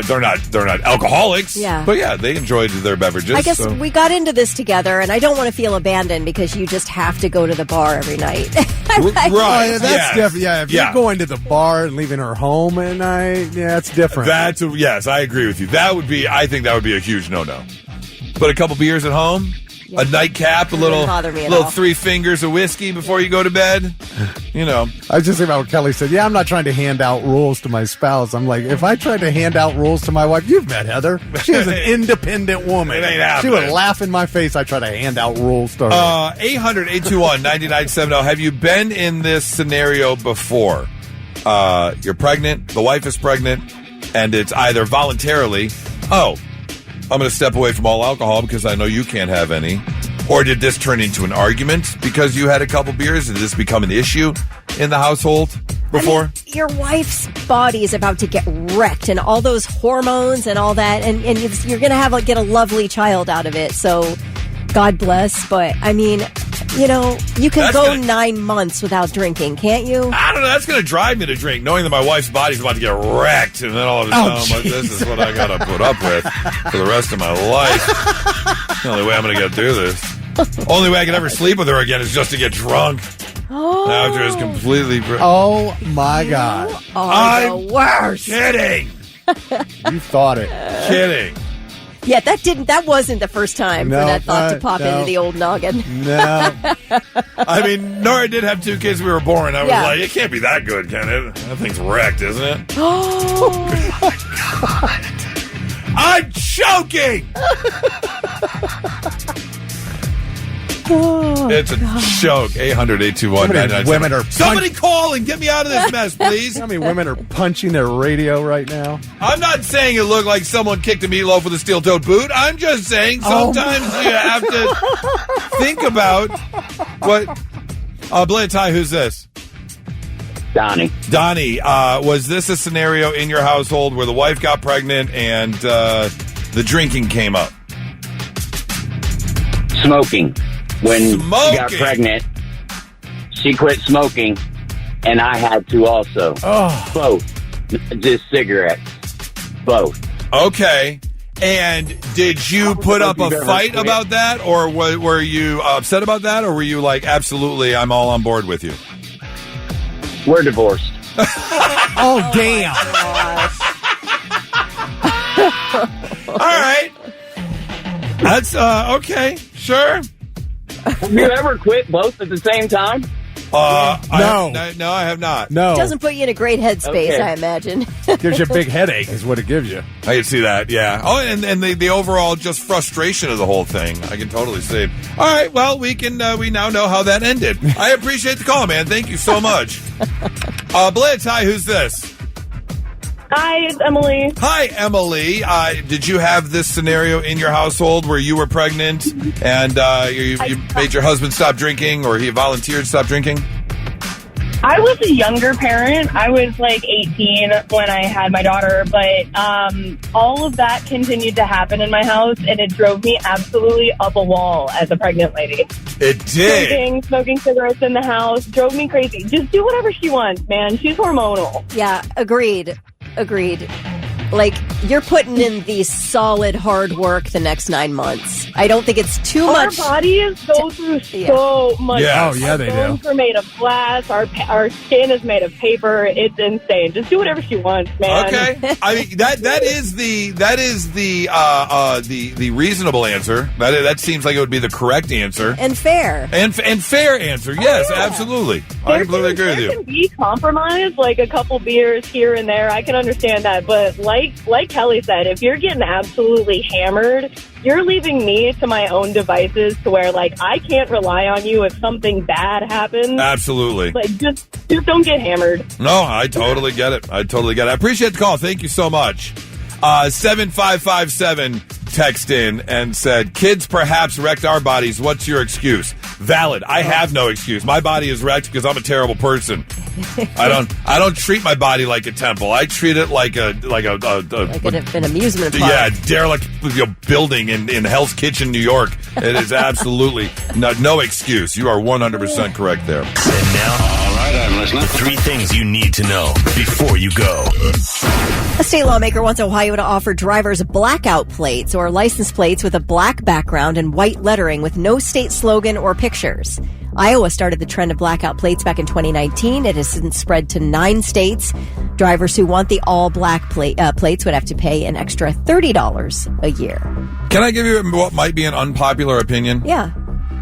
S1: they're not alcoholics.
S3: Yeah.
S1: But they enjoyed their beverages.
S3: I guess we got into this together, and I don't want to feel abandoned because you just have to go to the bar every night.
S1: Right.
S2: That's different. Yeah, if you're going to the bar and leaving her home at night, it's different.
S1: Yes, I agree with you. I think that would be a huge no-no. But a couple beers at home? A nightcap, a little 3 fingers of whiskey before you go to bed. I
S2: was just thinking about what Kelly said. Yeah, I'm not trying to hand out rules to my spouse. I'm like, if I tried to hand out rules to my wife, you've met Heather. She is an independent woman.
S1: It ain't happening.
S2: She would laugh in my face. I try to hand out rules to her.
S1: 800-821-9970. Have you been in this scenario before? You're pregnant, the wife is pregnant, and it's either voluntarily, I'm going to step away from all alcohol because I know you can't have any. Or did this turn into an argument because you had a couple beers? Did this become an issue in the household before?
S3: I mean, your wife's body is about to get wrecked and all those hormones and all that. And you're going to get a lovely child out of it. So God bless. But I mean, you can go 9 months without drinking, can't you?
S1: I don't know. That's going to drive me to drink, knowing that my wife's body's about to get wrecked. And then all of a sudden, I'm like, this is what I got to put up with for the rest of my life. The only way I'm going to get through this. Only way I can ever sleep with her again is just to get drunk. After it's completely...
S2: Oh, my God.
S3: I'm the worst.
S1: Kidding.
S2: You thought it.
S1: Kidding.
S3: Yeah, that wasn't the first time for that thought to pop into the old noggin.
S2: No.
S1: I mean, Nora did have 2 kids when we were born. I was like, it can't be that good, can it? That thing's wrecked, isn't it?
S3: Oh, my God.
S1: joking. It's a joke. 800-821-99.
S2: Women are
S1: Somebody call and get me out of this mess, please.
S2: How many women are punching their radio right now?
S1: I'm not saying it looked like someone kicked a meatloaf with a steel-toed boot. I'm just saying sometimes you have to think about what... Blitz, hi, who's this?
S11: Donnie.
S1: Was this a scenario in your household where the wife got pregnant and the drinking came up?
S11: Smoking. When she got pregnant, she quit smoking, and I had to also. Both. Just cigarettes. Both.
S1: Okay. And did you put up a fight about that, or were you upset about that, or were you like, absolutely, I'm all on board with you?
S11: We're divorced.
S2: Oh, damn.
S1: All right. That's, okay, sure.
S11: Have you ever quit both at the same time?
S2: No.
S1: I have not.
S2: No.
S3: Doesn't put you in a great headspace,
S11: Okay.
S3: I imagine.
S2: Gives you a big headache is what it gives you.
S1: I can see that, yeah. Oh, and the overall just frustration of the whole thing. I can totally see it. All right, well, we now know how that ended. I appreciate the call, man. Thank you so much. Blitz, hi, who's this?
S8: Hi, it's Emily.
S1: Hi, Emily. Did you have this scenario in your household where you were pregnant and you made your husband stop drinking, or he volunteered to stop drinking?
S8: I was a younger parent. I was like 18 when I had my daughter, but all of that continued to happen in my house, and it drove me absolutely up a wall as a pregnant lady.
S1: It did.
S8: Smoking cigarettes in the house drove me crazy. Just do whatever she wants, man. She's hormonal.
S3: Yeah, agreed. Like, you're putting in the solid hard work the next 9 months. I don't think it's too much.
S8: Our bodies go through so much.
S1: Yeah.
S2: Oh, yeah, they do.
S8: Our bones are made of glass. Our skin is made of paper. It's insane. Just do whatever she wants, man.
S1: Okay, I mean that is the reasonable answer. That seems like it would be the correct answer
S3: And fair.
S1: and fair answer. Yes, absolutely. I completely agree with
S8: There
S1: you.
S8: can be compromise, like a couple beers here and there. I can understand that, but like Kelly said, if you're getting absolutely hammered, you're leaving me to my own devices to where, like, I can't rely on you if something bad happens.
S1: Absolutely.
S8: Like, just don't get hammered.
S1: No, I totally get it. I appreciate the call. Thank you so much. 7557 text in and said, kids perhaps wrecked our bodies. What's your excuse? Valid. I have no excuse. My body is wrecked because I'm a terrible person. I don't treat my body like a temple. I treat it like an
S3: amusement park.
S1: Yeah, derelict building in Hell's Kitchen, New York. It is absolutely no excuse. You are 100% correct there.
S5: And now, all right, I'm listening. 3 things you need to know before you go.
S3: A state lawmaker wants Ohio to offer drivers blackout plates or license plates with a black background and white lettering with no state slogan or pictures. Iowa started the trend of blackout plates back in 2019. It has since spread to 9 states. Drivers who want the all-black plates would have to pay an extra $30 a year.
S1: Can I give you what might be an unpopular opinion?
S3: Yeah.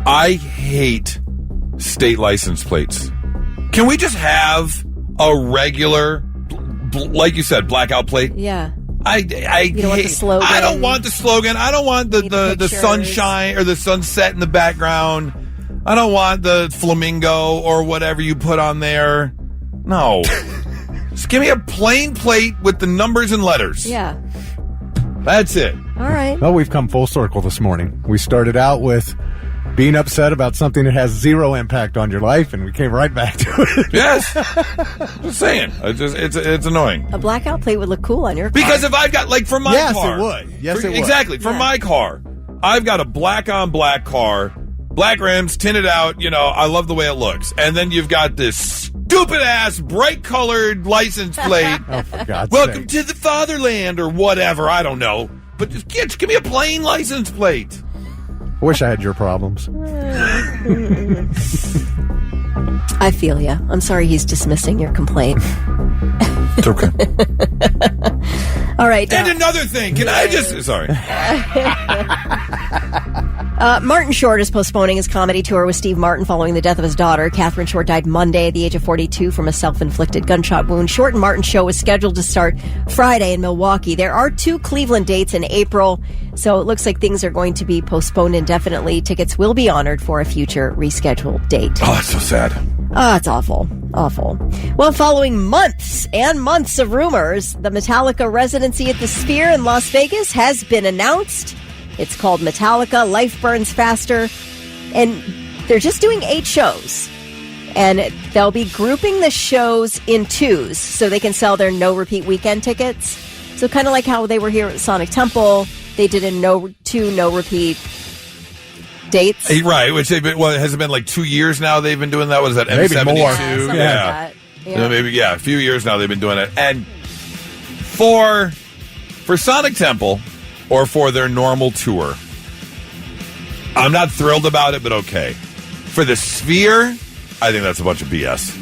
S1: I hate state license plates. Can we just have a regular, like you said, blackout plate?
S3: Yeah.
S1: You
S3: don't want the slogan.
S1: I don't want the slogan. I don't want the
S3: pictures.
S1: sunshine or the sunset in the background. I don't want the flamingo or whatever you put on there. No. Just give me a plain plate with the numbers and letters.
S3: Yeah.
S1: That's it.
S3: All right.
S2: Well, we've come full circle this morning. We started out with being upset about something that has zero impact on your life, and we came right back to it.
S1: Yes. Just saying. It's annoying.
S3: A blackout plate would look cool on your car.
S1: Because if I've got, like, for my car.
S2: Yes, it would. Yes, it would.
S1: Exactly. For my car, I've got a black-on-black car, black rims, tinted out, I love the way it looks. And then you've got this stupid-ass, bright-colored license plate.
S2: Oh, for God's
S1: Welcome
S2: sake.
S1: to the fatherland or whatever. I don't know. But just give me a plain license plate.
S2: I wish I had your problems.
S3: I feel ya. I'm sorry he's dismissing your complaint.
S1: It's okay.
S3: All right.
S1: And another thing. Can I just... Sorry.
S3: Martin Short is postponing his comedy tour with Steve Martin following the death of his daughter. Catherine Short died Monday at the age of 42 from a self-inflicted gunshot wound. Short and Martin's show was scheduled to start Friday in Milwaukee. There are 2 Cleveland dates in April, so it looks like things are going to be postponed indefinitely. Tickets will be honored for a future rescheduled date.
S1: Oh, that's so sad.
S3: Oh, it's awful. Awful. Well, following months and months of rumors, the Metallica residency at the Sphere in Las Vegas has been announced. It's called Metallica Life Burns Faster, and they're just doing 8 shows. And they'll be grouping the shows in 2s so they can sell their no-repeat weekend tickets. So kind of like how they were here at Sonic Temple, they did a no-repeat dates.
S1: Right, which they've been, has it been like 2 years now they've been doing that? Was that
S2: maybe
S1: M72?
S2: more.
S3: Something like that. Yeah.
S1: Maybe, a few years now they've been doing it. And for Sonic Temple, or for their normal tour, I'm not thrilled about it, but okay. For the Sphere, I think that's a bunch of BS.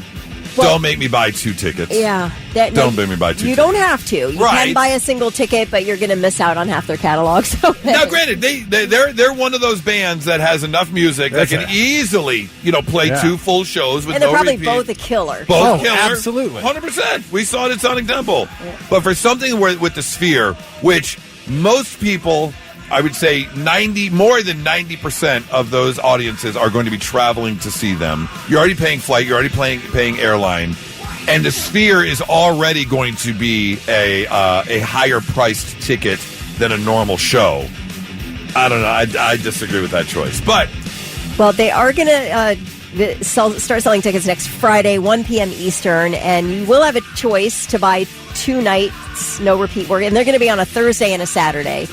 S1: Well, don't make me buy 2 tickets.
S3: Yeah.
S1: Don't make me buy 2 tickets.
S3: You don't have to. You can buy a single ticket, but you're going to miss out on half their catalog. So
S1: now, granted, they're one of those bands that has enough music that can easily, play 2 full shows with
S3: and they're
S1: no
S3: probably
S1: repeat.
S3: both a killer.
S1: Both killer.
S2: Absolutely.
S1: 100%. We saw it at Sonic Temple. Yeah. But for something with the Sphere, which most people, I would say more than 90% of those audiences are going to be traveling to see them. You're already paying flight, you're already paying airline, and the Sphere is already going to be a higher priced ticket than a normal show. I don't know. I disagree with that choice. But
S3: well, they are going to start selling tickets next Friday, 1 p.m. Eastern, and you will have a choice to buy 2 nights, no repeat work, and they're going to be on a Thursday and a Saturday.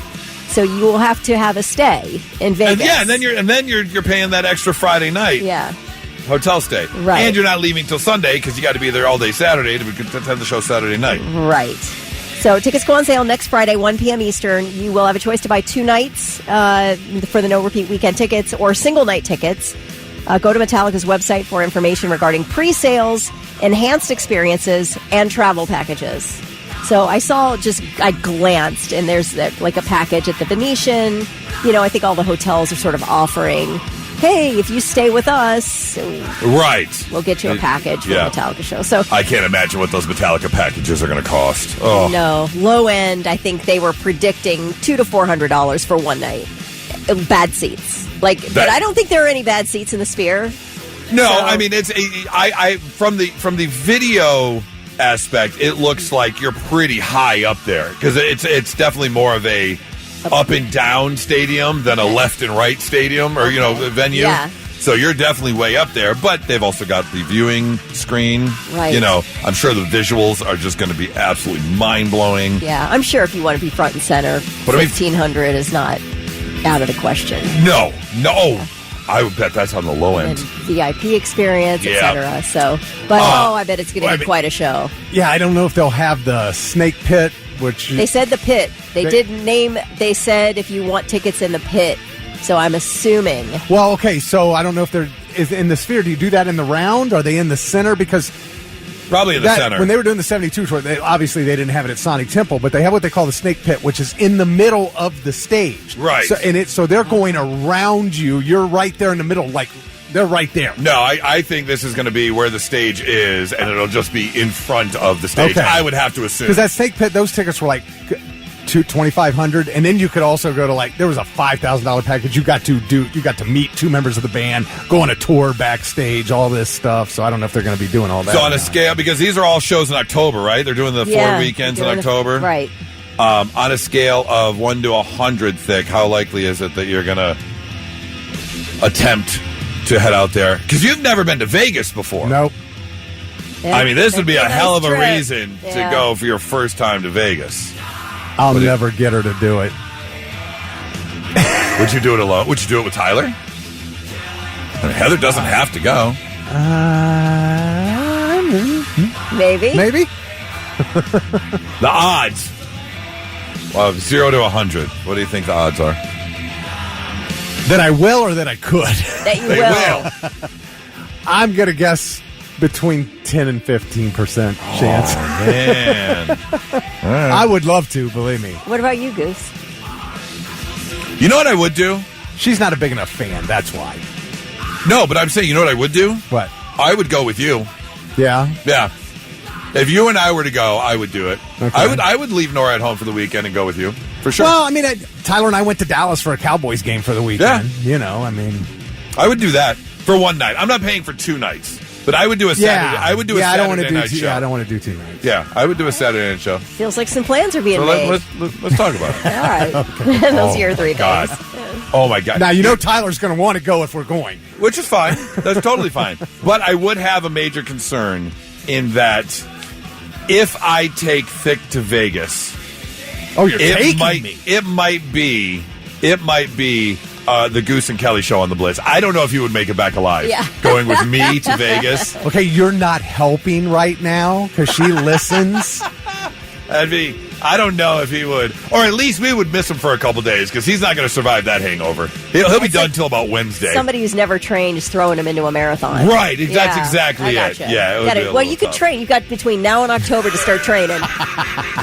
S3: So you will have to have a stay in Vegas.
S1: And then you're paying that extra Friday night.
S3: Yeah.
S1: Hotel stay.
S3: Right.
S1: And you're not leaving till Sunday because you got to be there all day Saturday to attend the show Saturday night.
S3: Right. So tickets go on sale next Friday, 1 p.m. Eastern. You will have a choice to buy 2 nights for the no-repeat weekend tickets or single-night tickets. Go to Metallica's website for information regarding pre-sales, enhanced experiences, and travel packages. So I glanced, and there's like a package at the Venetian. I think all the hotels are sort of offering, hey, if you stay with us,
S1: right,
S3: we'll get you a package for the Metallica show. So
S1: I can't imagine what those Metallica packages are going to cost. Oh.
S3: No, low end, I think they were predicting $200 to $400 for one night. Bad seats. But I don't think there are any bad seats in the Sphere.
S1: No, so. I mean, it's from the video aspect, it looks like you're pretty high up there because it's definitely more of a up and down stadium than a left and right stadium or venue.
S3: Yeah.
S1: So you're definitely way up there, but they've also got the viewing screen.
S3: Right.
S1: I'm sure the visuals are just going to be absolutely mind blowing.
S3: Yeah, I'm sure if you want to be front and center, $1,500 is not out of the question.
S1: No. I would bet that's on the low end.
S3: And VIP experience, etc. So, but I bet it's going to be quite a show.
S2: Yeah, I don't know if they'll have the snake pit, which
S3: they said the pit. They didn't name. They said if you want tickets in the pit. So I'm assuming.
S2: Well, okay. So I don't know if they're in the Sphere. Do you do that in the round? Are they in the center? Because
S1: probably in the center.
S2: When they were doing the 72 tour, obviously they didn't have it at Sonic Temple, but they have what they call the snake pit, which is in the middle of the stage.
S1: Right.
S2: So they're going around you. You're right there in the middle, like they're right there.
S1: No, I think this is going to be where the stage is, and it'll just be in front of the stage. Okay. I would have to assume.
S2: Because that snake pit, those tickets were like $2,500, and then you could also go to there was a $5,000 package. You got to meet 2 members of the band, go on a tour backstage, all this stuff. So I don't know if they're going to be doing all that.
S1: So on a scale, because these are all shows in October, right? They're doing the 4 weekends in October,
S3: right?
S1: On a scale of 1 to 100 thick, how likely is it that you're going to attempt to head out there? Because you've never been to Vegas before.
S2: Nope.
S1: I mean, this would be a hell of a reason to go for your first time to Vegas.
S2: I'll never get her to do it.
S1: Would you do it alone? Would you do it with Tyler? I mean, Heather doesn't have to go.
S3: Maybe.
S1: The odds. Well, 0 to 100. What do you think the odds are?
S2: That I will or that I could?
S3: That you will.
S2: I'm going to guess between 10 and 15% chance.
S1: Oh, man.
S2: Right. I would love to, believe me.
S3: What about you, Goose?
S1: You know what I would do?
S2: She's not a big enough fan. That's why.
S1: No, but I'm saying, you know what I would do?
S2: What?
S1: I would go with you.
S2: Yeah.
S1: Yeah. If you and I were to go, I would do it.
S2: Okay.
S1: I would leave Nora at home for the weekend and go with you. For sure.
S2: Well, I mean, Tyler and I went to Dallas for a Cowboys game for the weekend.
S1: Yeah.
S2: You know, I mean.
S1: I would do that for one night. I'm not paying for 2 nights. But I would do a Saturday. I would do a Saturday night show.
S2: Yeah, I don't want to do 2 nights.
S1: Yeah, I would do a Saturday night show.
S3: Feels like some plans are being
S1: So
S3: made.
S1: let's talk about it.
S3: All right.
S2: Okay.
S3: Those are your 3
S1: God.
S3: things.
S1: Oh, my God.
S2: Now, you know Tyler's going to want to go if we're going.
S1: Which is fine. That's totally fine. But I would have a major concern in that if I take Thick to Vegas...
S2: Oh, you're taking me.
S1: It might be the Goose and Kelly show on the Blitz. I don't know if you would make it back alive.
S3: Yeah.
S1: Going with me to Vegas.
S2: Okay, you're not helping right now because she listens.
S1: I don't know if he would. Or at least we would miss him for a couple days because he's not going to survive that hangover. He'll be done till about Wednesday.
S3: Somebody who's never trained is throwing him into a marathon.
S1: Right, that's exactly it.
S3: Gotcha.
S1: Yeah, it would be
S3: well, you could
S1: tough.
S3: train. You've got between now and October to start training.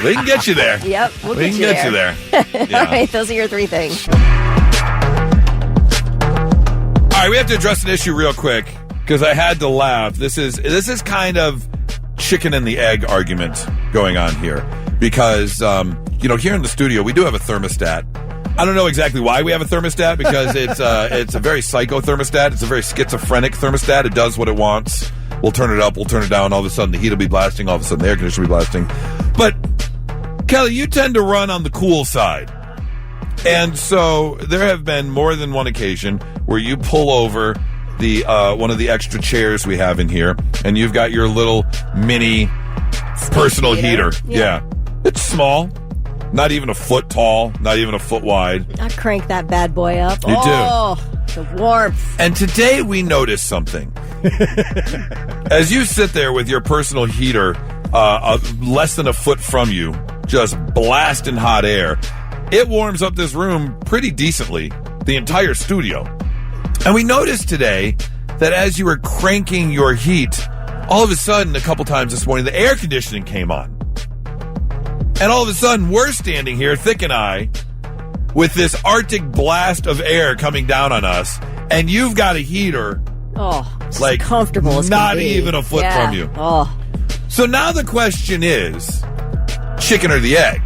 S1: We can get you there.
S3: Yep,
S1: we can get you there. Yeah.
S3: All right, those are your 3 things.
S1: All right, we have to address an issue real quick because I had to laugh. This is kind of chicken and the egg argument going on here because here in the studio we do have a thermostat. I don't know exactly why we have a thermostat because it's a very psycho thermostat. It's a very schizophrenic thermostat. It does what it wants. We'll turn it up, we'll turn it down. All of a sudden the heat will be blasting. All of a sudden the air conditioner will be blasting. But Kelly, you tend to run on the cool side. And so there have been more than one occasion where you pull over the one of the extra chairs we have in here, and you've got your little mini personal heater. Yeah. It's small, not even a foot tall, not even a foot wide.
S3: I crank that bad boy up.
S1: You do.
S3: The warmth.
S1: And today we noticed something. As you sit there with your personal heater less than a foot from you, just blasting hot air, it warms up this room pretty decently, the entire studio. And we noticed today that as you were cranking your heat, all of a sudden, a couple times this morning, the air conditioning came on. And all of a sudden, we're standing here, Thick and I, with this Arctic blast of air coming down on us, and you've got a heater
S3: like comfortable as
S1: not
S3: can be.
S1: even a foot from you. So now the question is, chicken or the egg?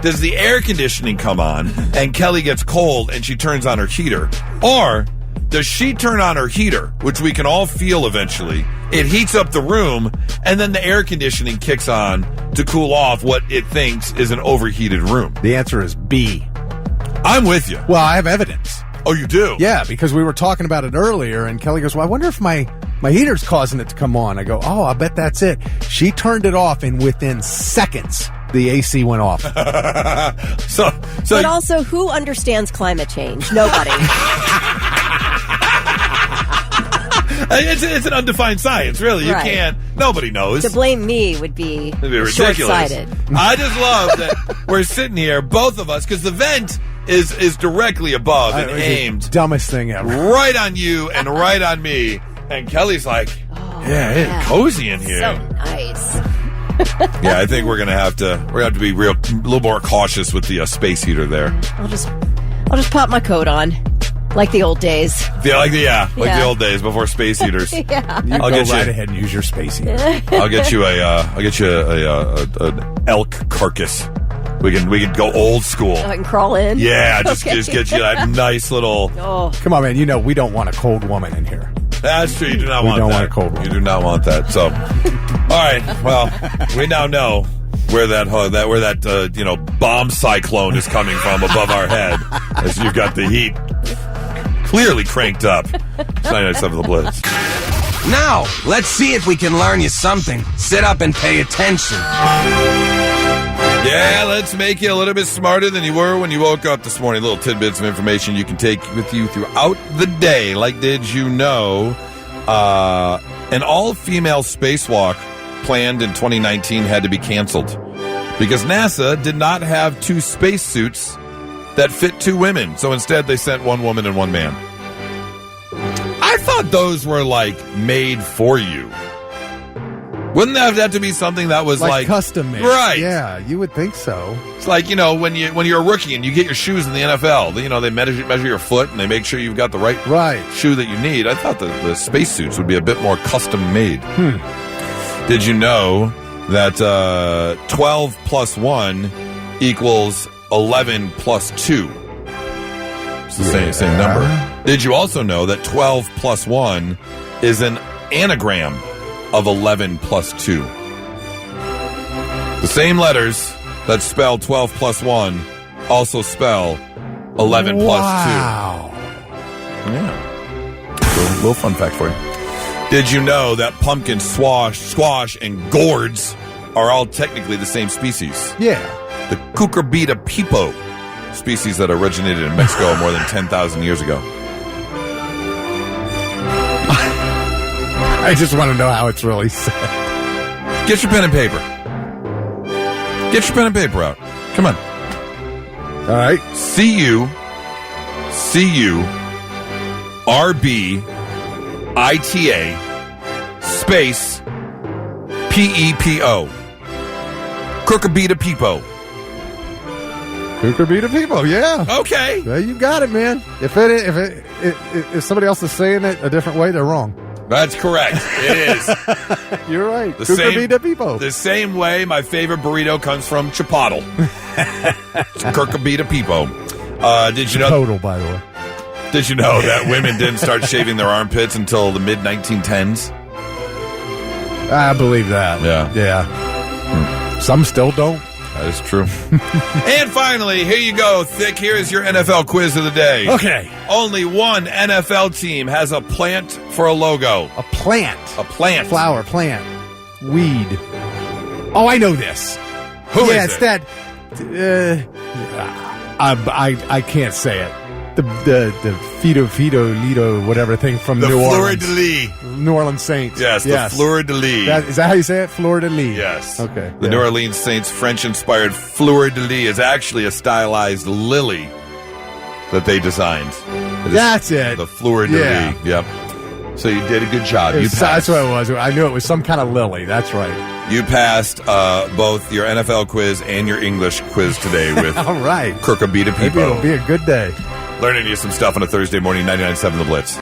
S1: Does the air conditioning come on and Kelly gets cold and she turns on her heater? Or does she turn on her heater, which we can all feel eventually? It heats up the room and then the air conditioning kicks on to cool off what it thinks is an overheated room.
S2: The answer is B.
S1: I'm with you.
S2: Well, I have evidence.
S1: Oh, you do?
S2: Yeah, because we were talking about it earlier, and Kelly goes, well, I wonder if my heater's causing it to come on. I go, oh, I bet that's it. She turned it off, and within seconds, the AC went off.
S3: But also, who understands climate change? Nobody.
S1: It's an undefined science, really. You can't. Nobody knows.
S3: To blame me would be
S1: ridiculous.
S3: short-sighted.
S1: I just love that we're sitting here, both of us, because the vent is directly above and aimed.
S2: Dumbest thing ever.
S1: Right on you and right on me. And Kelly's like, it's cozy in here.
S3: So nice.
S1: Yeah, I think we're gonna have to be a little more cautious with the space heater there.
S3: I'll just pop my coat on. Like the old days.
S1: Like the old days before space heaters.
S3: Yeah.
S2: You go right ahead and use your space heater.
S1: I'll get you an elk carcass. We can go old school.
S3: I can crawl in.
S1: Yeah, just get you that nice little.
S3: Oh.
S2: Come on, man. You know we don't want a cold woman in here.
S1: That's true. You do not
S2: we
S1: want
S2: don't
S1: that.
S2: want a cold woman.
S1: You do not want that. So, all right. Well, we now know where that bomb cyclone is coming from above our head, as you've got the heat clearly cranked up. It's 99.7 The Blitz.
S10: Now, let's see if we can learn you something. Sit up and pay attention.
S1: Yeah, let's make you a little bit smarter than you were when you woke up this morning. Little tidbits of information you can take with you throughout the day. Like, did you know an all-female spacewalk planned in 2019 had to be canceled because NASA did not have 2 spacesuits that fit 2 women. So instead, they sent 1 woman and 1 man. I thought those were, made for you. Wouldn't that have to be something that was like
S2: custom made?
S1: Right.
S2: Yeah, you would think so.
S1: It's like, when you're a rookie and you get your shoes in the NFL, they measure your foot and they make sure you've got the right shoe that you need. I thought the spacesuits would be a bit more custom made. Did you know that 12 plus 1 equals 11 plus 2? It's the same number. Did you also know that 12 plus 1 is an anagram of 11 plus 2? The same letters that spell 12 plus 1 also spell 11 plus 2. Yeah. So, a little fun fact for you. Did you know that pumpkin, squash, and gourds are all technically the same species?
S2: Yeah.
S1: The cucurbita pepo, species that originated in Mexico more than 10,000 years ago.
S2: I just want to know how it's really said.
S1: Get your pen and paper. Get your pen and paper out. Come on.
S2: All right.
S1: CURBITA space PEPO. Cucurbita pepo.
S2: Cucurbita pepo, yeah.
S1: Okay.
S2: Well, you got it, man. If somebody else is saying it a different way, they're wrong.
S1: That's correct. It is.
S2: You're right.
S1: Cucurbita pepo. The same way my favorite burrito comes from Chipotle. Cucurbita pepo. Did you know?
S2: Total, by the way.
S1: Did you know that women didn't start shaving their armpits until the mid-1910s?
S2: I believe that.
S1: Yeah.
S2: Some still don't.
S1: That is true. And finally, here you go, Thick. Here is your NFL quiz of the day.
S2: Okay.
S1: Only one NFL team has a plant for a logo.
S2: A plant.
S1: A plant.
S2: Flower, plant. Weed. Oh, I know this.
S1: Who is
S2: it's
S1: it?
S2: That. I can't say it. The Fido, whatever thing from New Orleans.
S1: Fleur-de-lis.
S2: New Orleans Saints.
S1: Yes, the Fleur-de-lis.
S2: Is that how you say it? Fleur-de-lis.
S1: Yes.
S2: Okay.
S1: The New Orleans Saints' French-inspired Fleur-de-lis is actually a stylized lily that they designed.
S2: That's it.
S1: The Fleur-de-lis. Yep. So you did a good job.
S2: That's what it was. I knew it was some kind of lily. That's right.
S1: You passed both your NFL quiz and your English quiz today with
S2: All right.
S1: Cucurbita pepo.
S2: Maybe it'll be a good day.
S1: Learning you some stuff on a Thursday morning, 99.7 The Blitz.